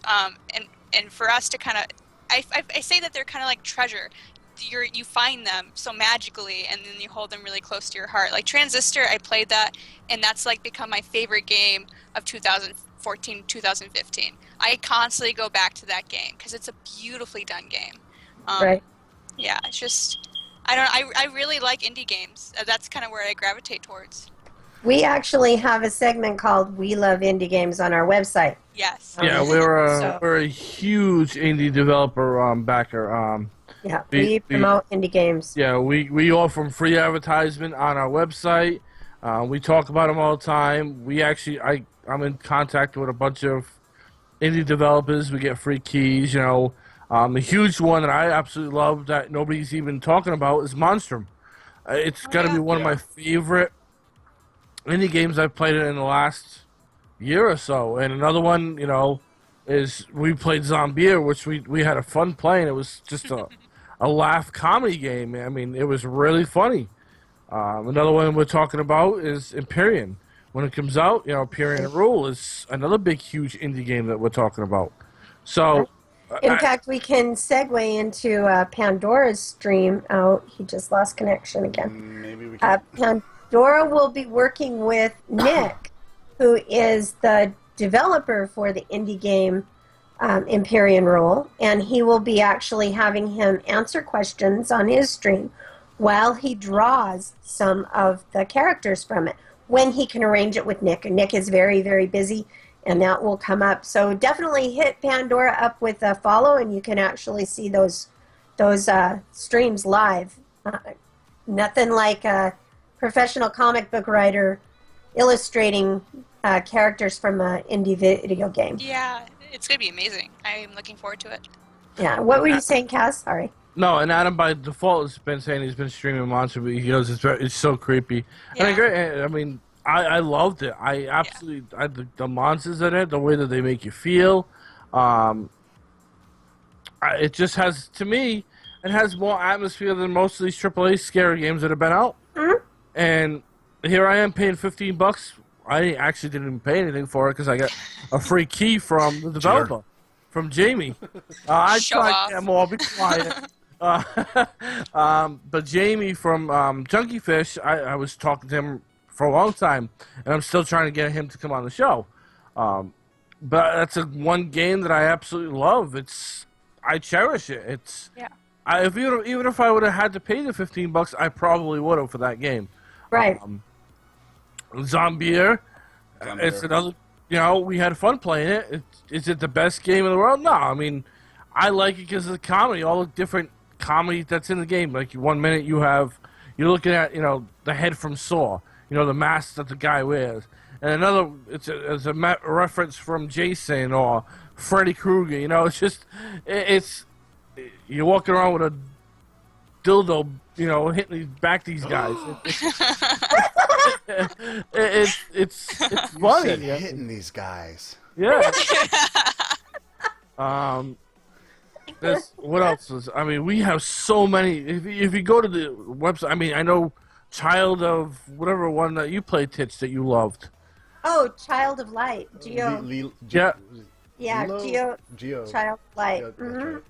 And for us to kind of, I say that they're kind of like treasure. You find them so magically, and then you hold them really close to your heart. Like Transistor, I played that, and that's like become my favorite game of 2014, 2015. I constantly go back to that game because it's a beautifully done game. Right. Yeah, it's just I really like indie games. That's kind of where I gravitate towards. We actually have a segment called "We Love Indie Games" on our website. Yes. Yeah, So- we're a huge indie developer backer. Yeah, we promote indie games. Yeah, we offer them free advertisement on our website. We talk about them all the time. I'm in contact with a bunch of indie developers. We get free keys. A huge one that I absolutely love that nobody's even talking about is Monstrum. It's got to be one of my favorite indie games I've played in the last year or so. And another one, is we played Zombier, which we had a fun playing. It was just a laugh comedy game. I mean, it was really funny. Another one we're talking about is Empyrean. When it comes out, Empyrean Rule is another big, huge indie game that we're talking about. So, In fact, we can segue into Pandora's stream. Oh, he just lost connection again. Maybe we can. Pandora will be working with Nick, who is the developer for the indie game Empyrean Rule, and he will be actually having him answer questions on his stream while he draws some of the characters from it, when he can arrange it with Nick. And Nick is very, very busy, and that will come up. So definitely hit Pandora up with a follow, and you can actually see those streams live. Nothing like a professional comic book writer illustrating characters from an indie video game. Yeah, it's going to be amazing. I'm looking forward to it. Yeah. What were you saying, Cass? Sorry. No, and Adam by default has been saying he's been streaming Monster, but he knows it's so creepy. Yeah. And I agree. I mean, I loved it. I absolutely the monsters in it, the way that they make you feel. It just has, to me, it has more atmosphere than most of these AAA scary games that have been out. Mm-hmm. And here I am paying $15. I actually didn't even pay anything for it because I got a free key from the developer, from Jamie. I Show tried off. to get more, be quiet. But Jamie from Junkie Fish, I was talking to him for a long time, and I'm still trying to get him to come on the show. But that's one game that I absolutely love. I cherish it. Even if I would have had to pay the $15, I probably would have for that game. Right. Zombier, it's another. We had fun playing it. Is it the best game in the world? No. I mean, I like it because of the comedy, all the different comedy that's in the game. Like 1 minute you're looking at the head from Saw, the mask that the guy wears, and another it's a reference from Jason or Freddy Krueger. It's just you're walking around with a dildo, hitting back these guys. It's funny. Said hitting these guys. Yeah. What else is? I mean, we have so many. If you go to the website, I mean, I know Child of whatever one that you played, Tits, that you loved. Oh, Child of Light. Geo. Yeah. Geo. Child of Light. Yeah, that's Mhm. right.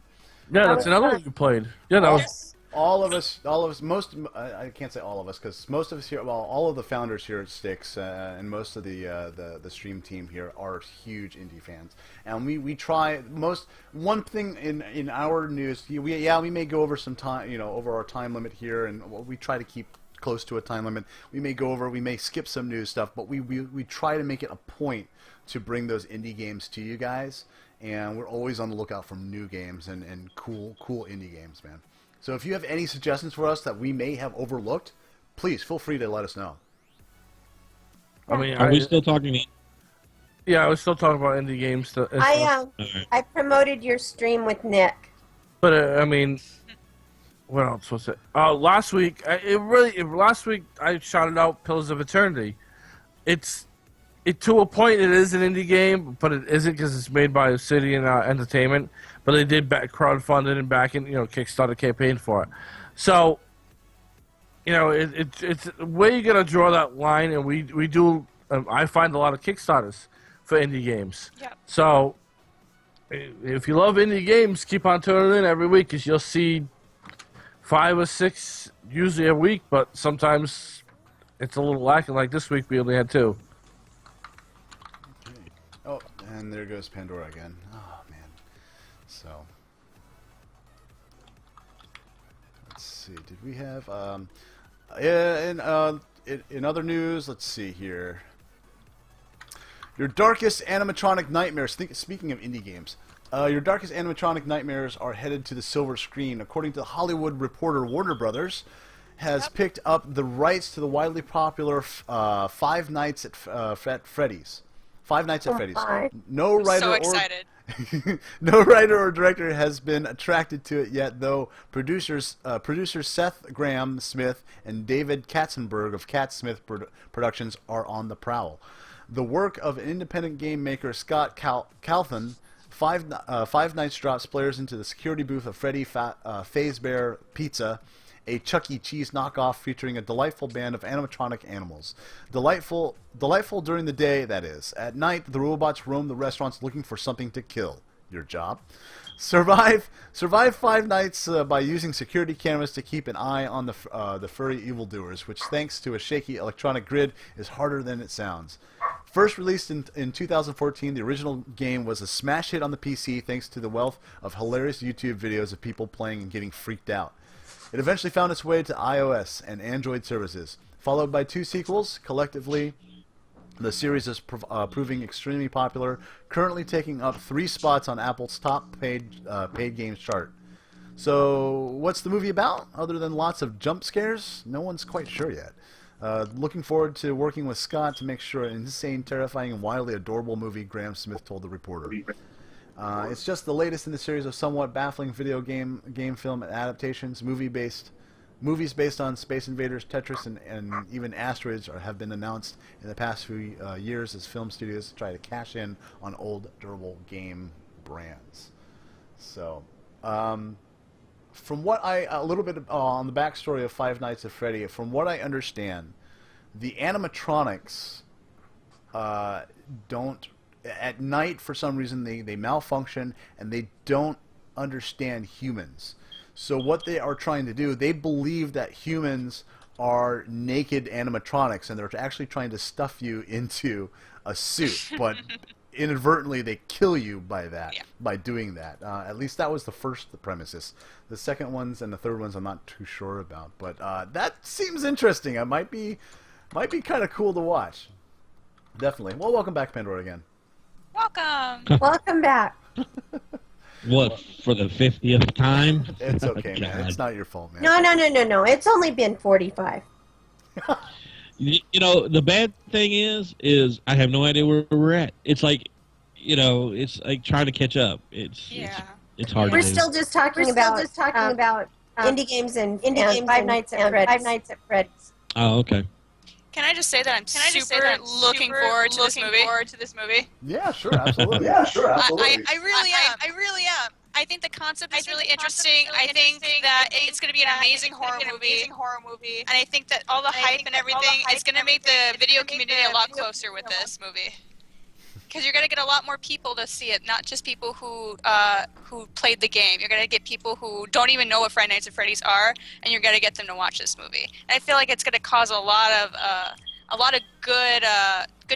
Yeah, that's another one you played. Yeah, that was. All of us, most, I can't say all of us, because most of us here, well, all of the founders here at Styx, and most of the stream team here are huge indie fans. And we try, one thing in our news, we may go over some time, over our time limit here, and we try to keep close to a time limit. We may skip some news stuff, but we try to make it a point to bring those indie games to you guys, and we're always on the lookout for new games and cool indie games, man. So if you have any suggestions for us that we may have overlooked, please feel free to let us know. I mean, Are we still talking? Yeah, I was still talking about indie games. I promoted your stream with Nick. But I mean, what else was it? Last week, last week I shouted out Pillars of Eternity. To a point, it is an indie game, but it isn't because it's made by Obsidian Entertainment. But they did crowdfunded and back in, Kickstarter campaign for it. So, it's where you gotta draw that line, and we do. I find a lot of Kickstarters for indie games. Yeah. So, if you love indie games, keep on tuning in every week because you'll see 5 or 6 usually a week, but sometimes it's a little lacking. Like this week, we only had 2. Oh, and there goes Pandora again. Oh, man. So, let's see. Did we have... In other news, let's see here. Your darkest animatronic nightmares. Speaking of indie games, your darkest animatronic nightmares are headed to the silver screen. According to the Hollywood Reporter, Warner Brothers has picked up the rights to the widely popular Five Nights at Freddy's. Five Nights at Freddy's. No writer So excited. No writer or director has been attracted to it yet, though producers Seth Graham-Smith and David Katzenberg of Cat-Smith Productions are on the prowl. The work of independent game maker Scott Calthon, Five Nights drops players into the security booth of Freddy Fazbear Pizza, a Chuck E. Cheese knockoff featuring a delightful band of animatronic animals. Delightful during the day, that is. At night, the robots roam the restaurants looking for something to kill. Your job. Survive Five Nights by using security cameras to keep an eye on the furry evildoers, which, thanks to a shaky electronic grid, is harder than it sounds. First released in 2014, the original game was a smash hit on the PC thanks to the wealth of hilarious YouTube videos of people playing and getting freaked out. It eventually found its way to iOS and Android services, followed by 2 sequels. Collectively, the series is proving extremely popular, currently taking up 3 spots on Apple's top paid games chart. So, what's the movie about, other than lots of jump scares? No one's quite sure yet. Looking forward to working with Scott to make sure an insane, terrifying, and wildly adorable movie, Graham Smith told the reporter. It's just the latest in the series of somewhat baffling video game film adaptations. Movies based on Space Invaders, Tetris, and even asteroids have been announced in the past few years as film studios try to cash in on old, durable game brands. So, from what a little bit on the backstory of Five Nights at Freddy, from what I understand, the animatronics don't. At night, for some reason, they malfunction and they don't understand humans. So what they are trying to do, they believe that humans are naked animatronics, and they're actually trying to stuff you into a suit. But inadvertently, they kill you by doing that. At least that was the first premises. The second ones and the third ones, I'm not too sure about. But that seems interesting. It might be kind of cool to watch. Definitely. Well, welcome back, Pandora, again. Welcome. Welcome back. What, for the 50th time? It's okay, Oh, man. God. It's not your fault, man. No. It's only been 45. You know, the bad thing is I have no idea where we're at. It's like, you know, it's like trying to catch up. It's hard We're to do. still just talking about indie games and Five Nights at Freddy's. Oh, okay. Can I just say that I'm super looking forward to this movie? Yeah, sure, absolutely. I really am. I think the concept is really interesting. I think that it's going to be an amazing horror movie. And I think that all the hype and everything is going to make the video community a lot closer with this movie. Because you're going to get a lot more people to see it, not just people who played the game. You're going to get people who don't even know what Friday Nights at Freddy's are, and you're going to get them to watch this movie. And I feel like it's going to cause a lot of good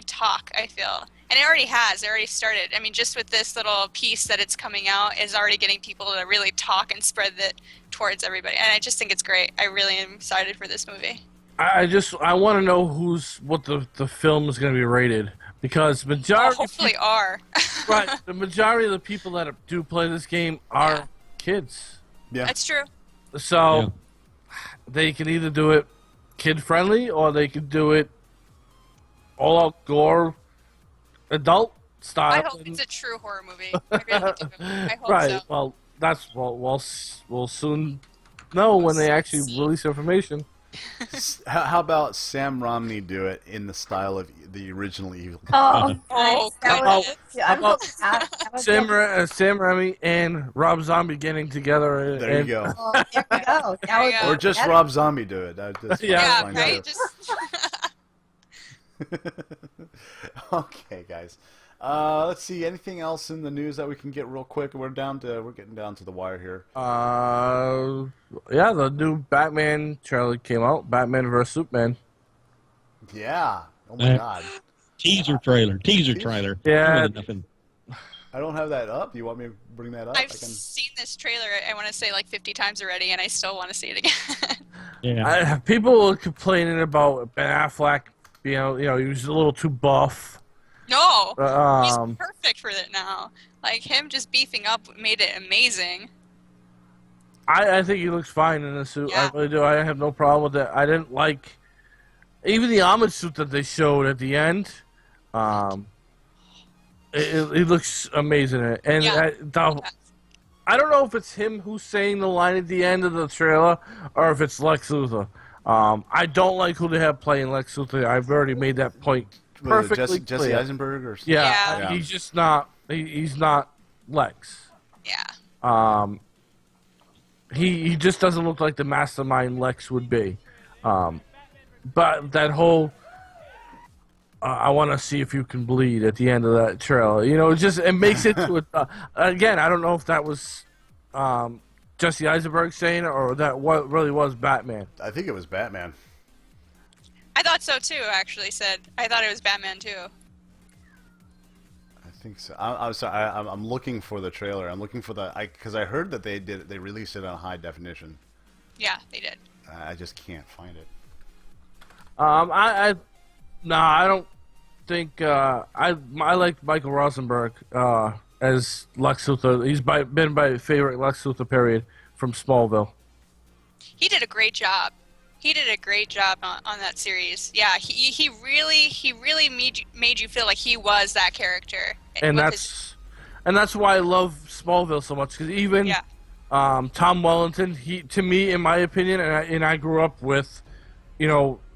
talk, I feel. And it already has. It already started. I mean, just with this little piece that it's coming out is already getting people to really talk and spread it towards everybody. And I just think it's great. I really am excited for this movie. I want to know what the film is going to be rated, because majority hopefully R. Right, the majority of the people that do play this game are kids. Yeah, that's true. So they can either do it kid friendly or they could do it all out gore, adult style. I hope it's a true horror movie. I really do. I hope so. Well, we'll soon know when they actually release information. How about Sam Romney do it in the style of the original Evil Dead? Sam Raimi and Rob Zombie getting together. There you go. There we go. Or just Rob Zombie do it. Right? Okay, guys. Let's see. Anything else in the news that we can get real quick? We're getting down to the wire here. Yeah, the new Batman trailer came out. Batman vs Superman. Yeah. Oh my God. Teaser trailer. Yeah. I don't have that up. You want me to bring that up? I've seen this trailer, I want to say, like 50 times already, and I still want to see it again. People were complaining about Ben Affleck being, he was a little too buff. No, he's Um, perfect for it now. Like, him just beefing up made it amazing. I think he looks fine in the suit. Yeah. I really do. I have no problem with that. I didn't like even the armored suit that they showed at the end. It looks amazing in it. And Yeah. I don't know if it's him who's saying the line at the end of the trailer or if it's Lex Luthor. I don't like who they have playing Lex Luthor. I've already made that point perfectly Jesse clear. Eisenberg or something? Yeah. He's just not. He's not Lex. Yeah. He just doesn't look like the mastermind Lex would be. But that whole I want to see if you can bleed at the end of that trailer. It makes it to a. Again, I don't know if that was Jesse Eisenberg saying it or that what really was Batman. I think it was Batman. I thought so too. Actually, I thought it was Batman too. I think so. I'm sorry. I'm looking for the trailer. I'm looking for because I heard that they released it on high definition. Yeah, they did. I just can't find it. I don't think I like Michael Rosenberg as Lex Luthor. He's been my favorite Lex Luthor period from Smallville. He did a great job. He did a great job on that series. Yeah, he really made you feel like he was that character. And that's why I love Smallville so much, because even Tom Wellington, to me, in my opinion, and I grew up with,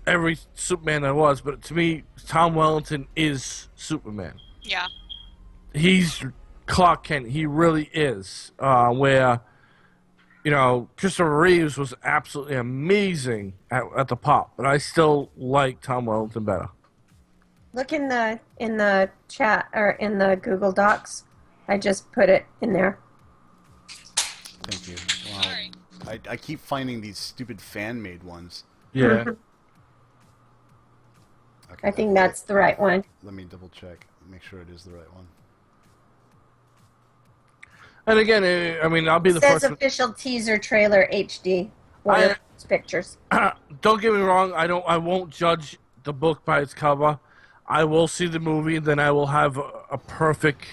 every Superman there was, but to me, Tom Wellington is Superman. Yeah. He's Clark Kent. He really is. Where, Christopher Reeves was absolutely amazing at the pop, but I still like Tom Wellington better. Look in the chat or in the Google Docs. I just put it in there. Thank you. Wow. Sorry. I keep finding these stupid fan-made ones. Yeah. Okay, I think that's the right one. Let me double check. Make sure it is the right one. And again, I'll be the It says first. official teaser trailer HD. One of those pictures. Don't get me wrong. I won't judge the book by its cover. I will see the movie, and then I will have a perfect,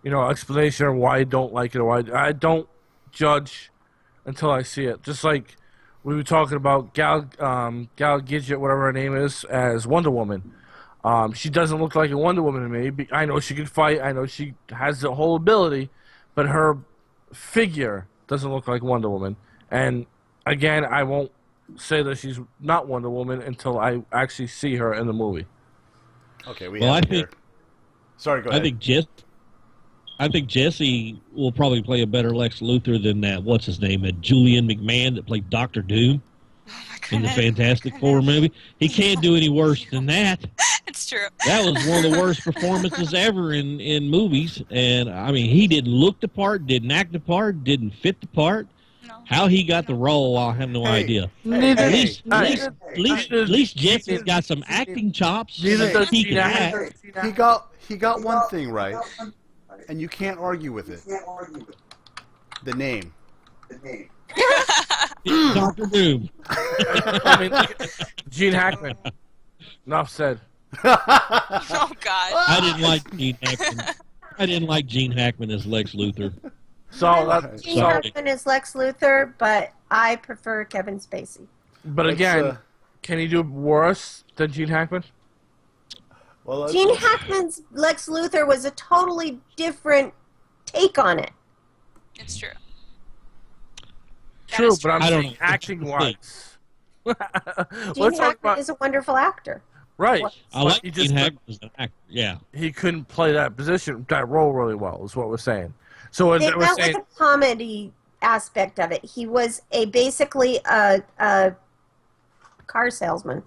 explanation of why I don't like it or why I don't judge until I see it. Just like we were talking about Gal Gadget, whatever her name is, as Wonder Woman. She doesn't look like a Wonder Woman to me. I know she can fight. I know she has the whole ability, but her figure doesn't look like Wonder Woman. And again, I won't say that she's not Wonder Woman until I actually see her in the movie. Okay, Sorry, go ahead. I think Jesse will probably play a better Lex Luthor than that. What's his name? Julian McMahon that played Doctor Doom in the Fantastic Four movie. He can't do any worse than that. It's true. That was one of the worst performances ever in movies. And he didn't look the part, didn't act the part, didn't fit the part. No. How he got the role, I have no idea. At least Jesse's got some acting chops. He can act. He got one thing right, and you can't argue with it. The name. Doctor Doom. Gene Hackman. Enough said. Oh God. I didn't like Gene Hackman. I didn't like Gene Hackman as Lex Luthor. Gene Hackman is Lex Luthor, but I prefer Kevin Spacey. But again, can he do worse than Gene Hackman? Well, Gene Hackman's Lex Luthor was a totally different take on it. It's true. True, is but I'm I don't saying know. acting wise. Gene Hackman is a wonderful actor. Right. I like He Gene Hackman as an actor. Yeah. He couldn't play that role really well, is what we're saying. So It felt like a comedy aspect of it. He was basically a car salesman.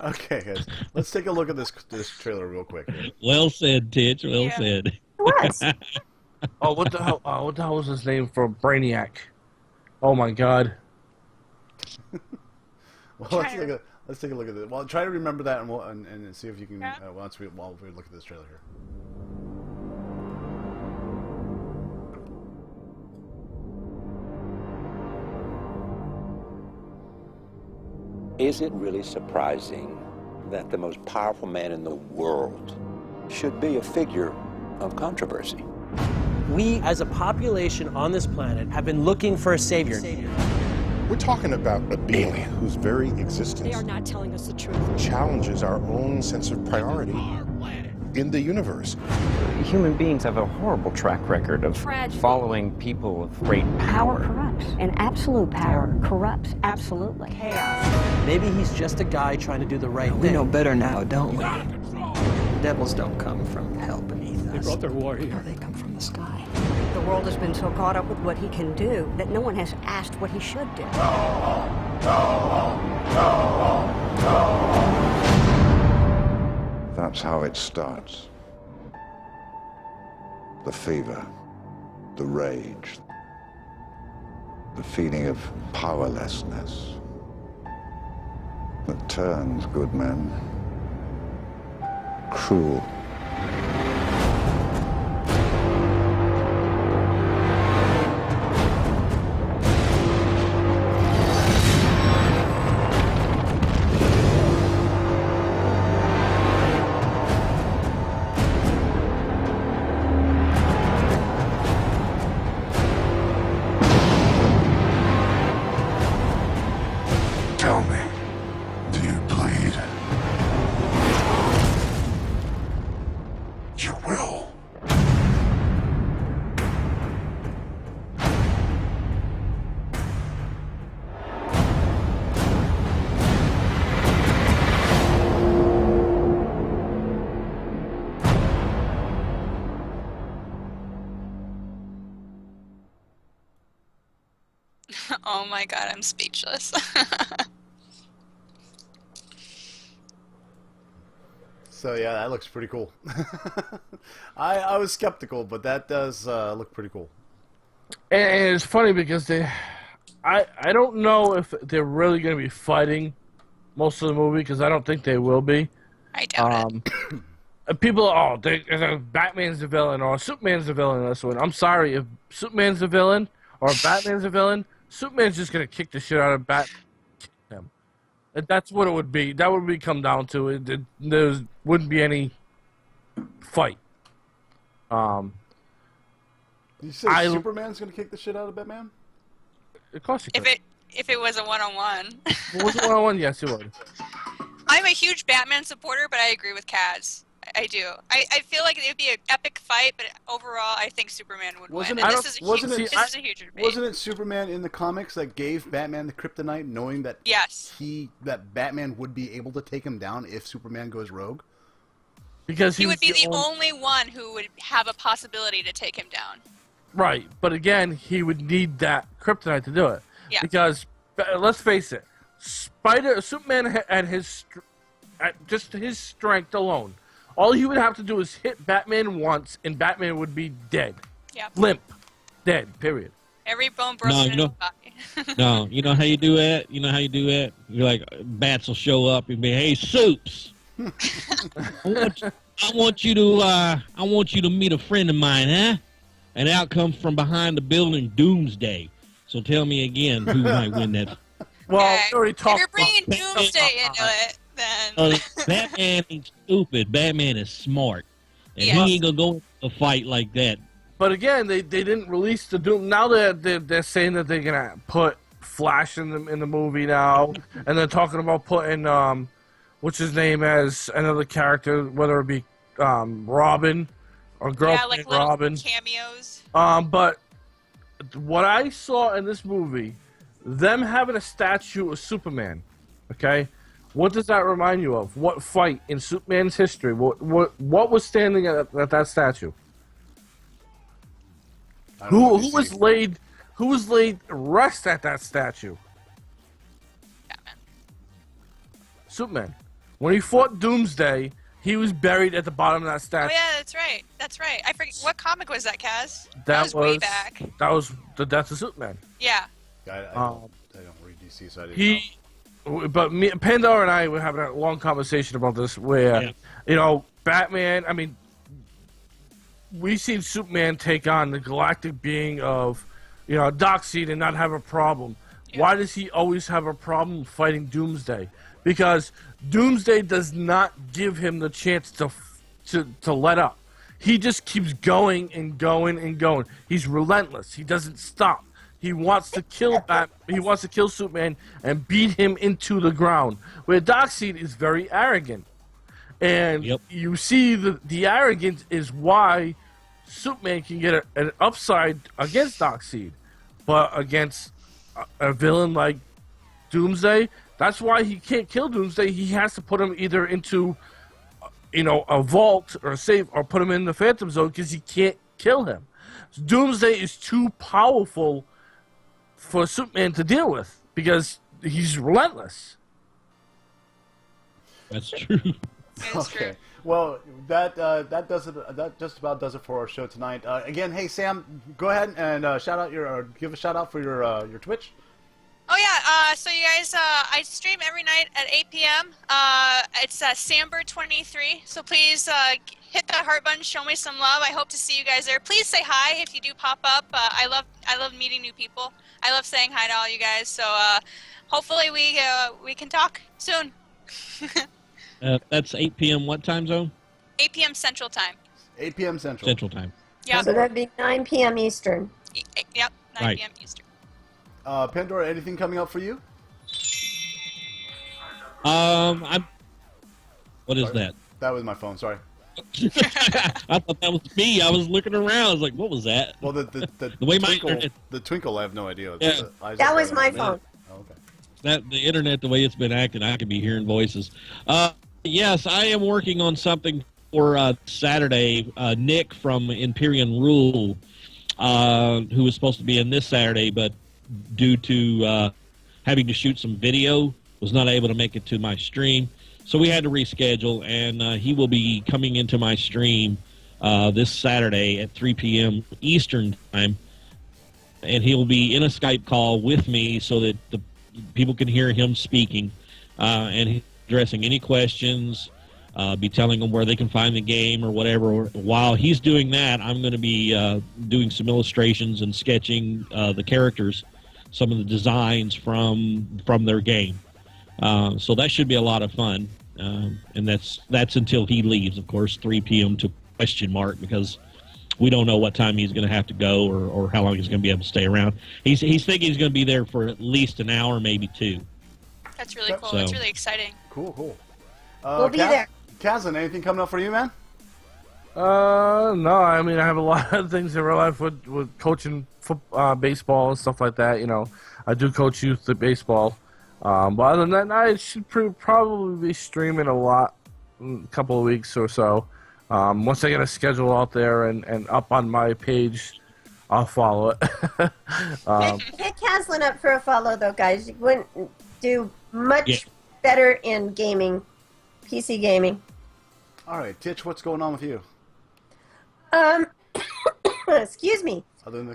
Okay, guys, let's take a look at this trailer real quick. Well said, Titch. Well said. It was. what the hell? What the hell was his name for Brainiac? Oh my God. Well, let's take a look at it. Well, try to remember that, and see if you can while we look at this trailer here. Is it really surprising that the most powerful man in the world should be a figure of controversy? We, as a population on this planet, have been looking for a savior. We're talking about a being whose very existence They are not telling us the truth. challenges our own sense of priority in the universe. Human beings have a horrible track record of following people of great power. Corrupts, and absolute power corrupts absolutely. Chaos. Maybe he's just a guy trying to do the right thing. We know better now, don't we? Devils don't come from hell beneath us. They brought their war here. No, they come from the sky. The world has been so caught up with what he can do that no one has asked what he should do. That's how it starts. The fever, the rage, the feeling of powerlessness that turns good men cruel. Tell me, do you bleed? You will. Oh my god, I'm speechless. So yeah, that looks pretty cool. I was skeptical, but that does look pretty cool. And it's funny because I don't know if they're really going to be fighting most of the movie, because I don't think they will be. I doubt it. People, Batman's the villain or Superman's the villain in this one. I'm sorry, if Superman's the villain or Batman's the villain, Superman's just going to kick the shit out of Batman. That's what it would be. That would come down to it. There wouldn't be any fight. Did you say Superman's going to kick the shit out of Batman? Of course he could. If it was a one-on-one. If it was a one-on-one, yes, it would. I'm a huge Batman supporter, but I agree with Kaz. I do. I feel like it would be an epic fight, but overall, I think Superman would win. This is a huge debate. Wasn't it Superman in the comics that gave Batman the kryptonite, knowing that that Batman would be able to take him down if Superman goes rogue? Because he would be the only one who would have a possibility to take him down. Right, but again, he would need that kryptonite to do it. Yeah. Because let's face it, Superman at just his strength alone. All he would have to do is hit Batman once, and Batman would be dead. Yep. Limp. Dead, period. Every bone broken in his body. No, you know how you do that? You're like, bats will show up and be, hey, Soups, I want you to meet a friend of mine, huh? And out comes from behind the building Doomsday. So tell me again who might win that. Well, we already talked. If you're bringing Doomsday into it, then Batman ain't stupid. Batman is smart, and he ain't gonna go into a fight like that. But again, they didn't release the Doom. Now they're saying that they're gonna put Flash in the movie now, and they're talking about putting what's his name as another character, whether it be Robin or girlfriend Robin. Cameos. But what I saw in this movie, them having a statue of Superman, okay. What does that remind you of? What fight in Superman's history? What was standing at that statue? Who was laid rest at that statue? Batman. Superman. When he fought Doomsday, he was buried at the bottom of that statue. Oh yeah, that's right. That's right. I forget what comic was that, Kaz? That was way back. That was the Death of Superman. Yeah. I don't read DC, so I didn't know. But Pandora and I were having a long conversation about this where, Batman, I mean, we've seen Superman take on the galactic being of, Darkseid and not have a problem. Why does he always have a problem fighting Doomsday? Because Doomsday does not give him the chance to let up. He just keeps going and going and going. He's relentless. He doesn't stop. He wants to kill He wants to kill Superman and beat him into the ground. Where Darkseid is very arrogant, and you see the arrogance is why Superman can get an upside against Darkseid, but against a villain like Doomsday, that's why he can't kill Doomsday. He has to put him either into, a vault or a safe, or put him in the Phantom Zone because he can't kill him. So Doomsday is too powerful for Superman to deal with because he's relentless. That's true. Okay. Well, that just about does it for our show tonight. Again, hey Sam, go ahead and give a shout out for your Twitch. Oh yeah, so you guys, I stream every night at 8 p.m. It's Sambird23, so please hit that heart button, show me some love. I hope to see you guys there. Please say hi if you do pop up. I love meeting new people. I love saying hi to all you guys. So hopefully we can talk soon. That's 8 p.m. what time zone? 8 p.m. Central Time. 8 p.m. Central. Central Time. Yeah. So that'd be 9 p.m. Eastern. Yep, 9 p.m. Eastern. Pandora, anything coming up for you? What is that? That was my phone. Sorry. I thought that was me. I was looking around. I was like, "What was that?" Well, the way the twinkle, I have no idea. Yeah. That was my phone. Oh, okay. That the internet, the way it's been acting, I could be hearing voices. Yes, I am working on something for Saturday. Nick from Imperium Rule, who was supposed to be in this Saturday, but due to having to shoot some video, was not able to make it to my stream. So we had to reschedule, and he will be coming into my stream this Saturday at 3 p.m. Eastern Time, and he will be in a Skype call with me so that the people can hear him speaking, and he's addressing any questions, be telling them where they can find the game or whatever. While he's doing that, I'm going to be doing some illustrations and sketching the characters, some of the designs from their game. So that should be a lot of fun, and that's until he leaves, of course, 3 p.m. to question mark, because we don't know what time he's going to have to go or how long he's going to be able to stay around. He's thinking he's going to be there for at least an hour, maybe two. That's really cool. That's really exciting. Cool. We'll be there. Kazan, anything coming up for you, man? No. I mean, I have a lot of things in real life with coaching baseball and stuff like that. I do coach youth at baseball. But other than that, I should probably be streaming a lot in a couple of weeks or so. Once I get a schedule out there and up on my page, I'll follow it. Hit Caslin up for a follow, though, guys. You wouldn't do much better in gaming, PC gaming. All right, Titch, what's going on with you? Excuse me.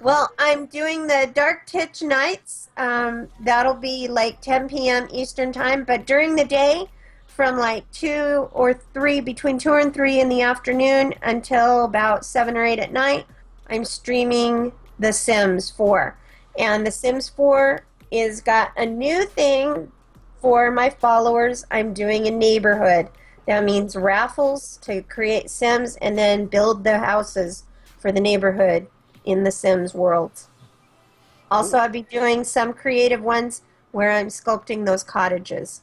Well, I'm doing the Dark Titch nights. That'll be like 10 p.m. Eastern time, but during the day, from like 2 or 3, between 2 and 3 in the afternoon until about 7 or 8 at night, I'm streaming The Sims 4. And The Sims 4 is got a new thing for my followers. I'm doing a neighborhood. That means raffles to create Sims and then build the houses for the neighborhood in the Sims world. Also, I'll be doing some creative ones where I'm sculpting those cottages.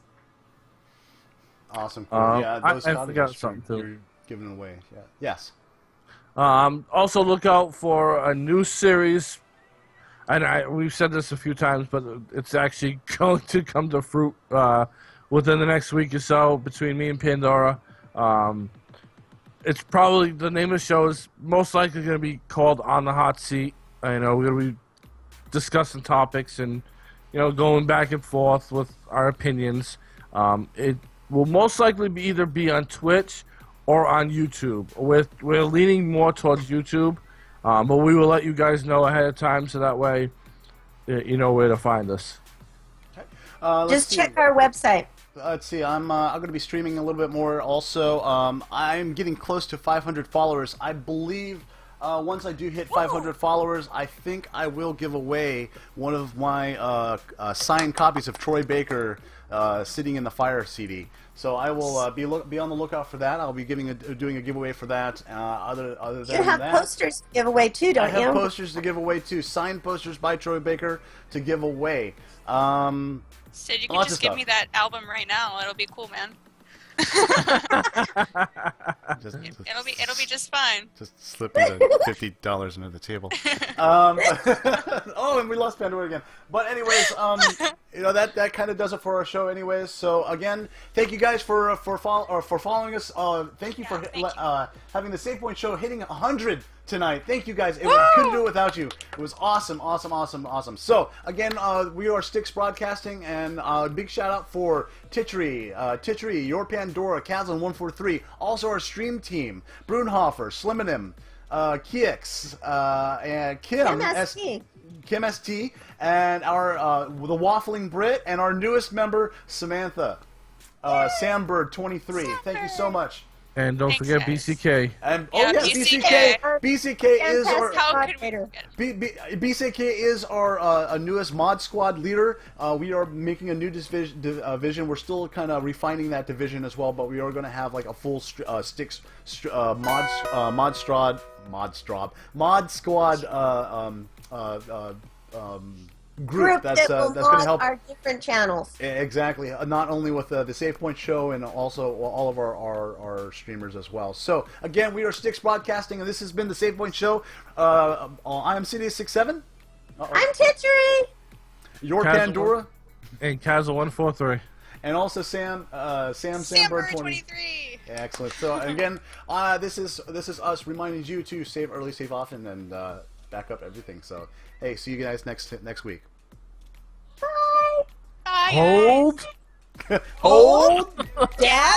Awesome. Cool. Yeah, those I forgot something too. You're giving away. Yeah. Yes. Also, look out for a new series, and we've said this a few times, but it's actually going to come to fruit within the next week or so between me and Pandora. It's probably, the name of the show is most likely going to be called On the Hot Seat. We're going to be discussing topics and, going back and forth with our opinions. It will most likely either be on Twitch or on YouTube. We're leaning more towards YouTube, but we will let you guys know ahead of time so that way you know where to find us. Just check our website. Let's see. I'm going to be streaming a little bit more. Also, I'm getting close to 500 followers. I believe once I do hit 500 followers, I think I will give away one of my signed copies of Troy Baker, Sitting in the Fire CD. So I will be on the lookout for that. I'll be doing a giveaway for that. Other than You have that, posters to give away too, don't you? I have posters to give away too. Signed posters by Troy Baker to give away. Sid, you can just give me that album right now. It'll be cool, man. It'll be just fine. Just slip me the $50 under the table. Oh, and we lost Pandora again. But anyways, that kind of does it for our show, anyways. So again, thank you guys for following us. Thank you for having the Save Point Show hitting 100 tonight. Thank you guys. We couldn't do it without you. It was awesome, awesome, awesome, awesome. So again, we are Styx Broadcasting, and big shout out for Titchery, Your Pandora, Kazan143, also our stream team, Brunhofer, Slimanim, Kix, and Kim ST, and our the Waffling Brit, and our newest member, Samantha, Sambird23. Thank you so much. And don't forget BCK. And BCK. BCK is our newest mod squad leader. We are making a new division. We're still kind of refining that division as well, but we are going to have like a full Styx mod squad group that's going to help our different channels. Exactly, not only with the Save Point Show, and also all of our streamers as well. So again, we are Styx Broadcasting, and this has been the Save Point Show. I am City67. I'm Titchery. Your Pandora. And Kazal143. And also Sambird23. Excellent. So again, this is us reminding you to save early, save often, and back up everything. So hey, see you guys next week. Bye. Bye. Hold. Hold. Dad.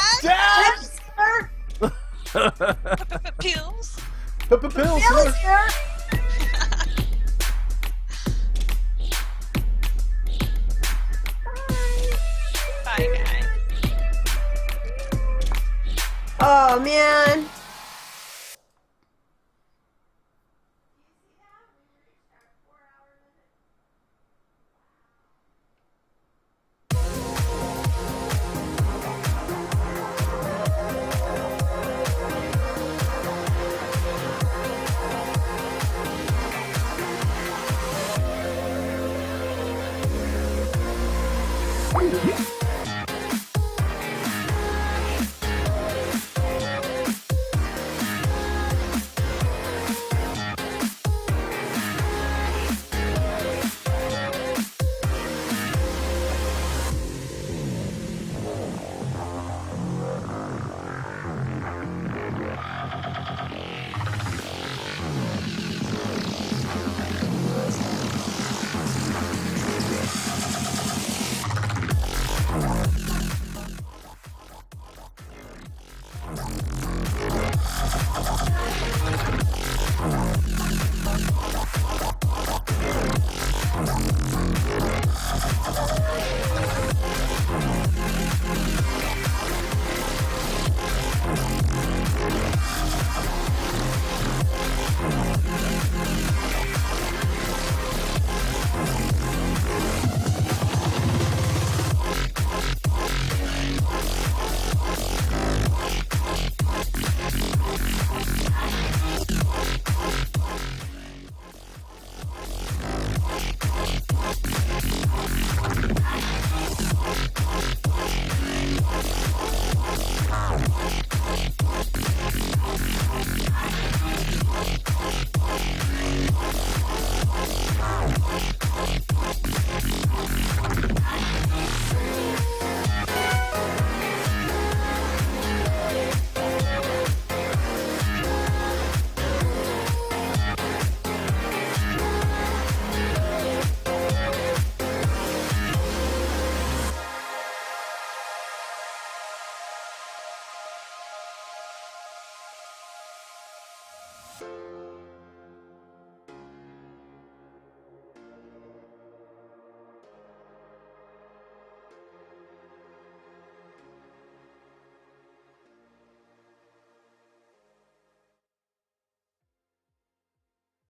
Pills. Pills here. Bye, guys. Oh man.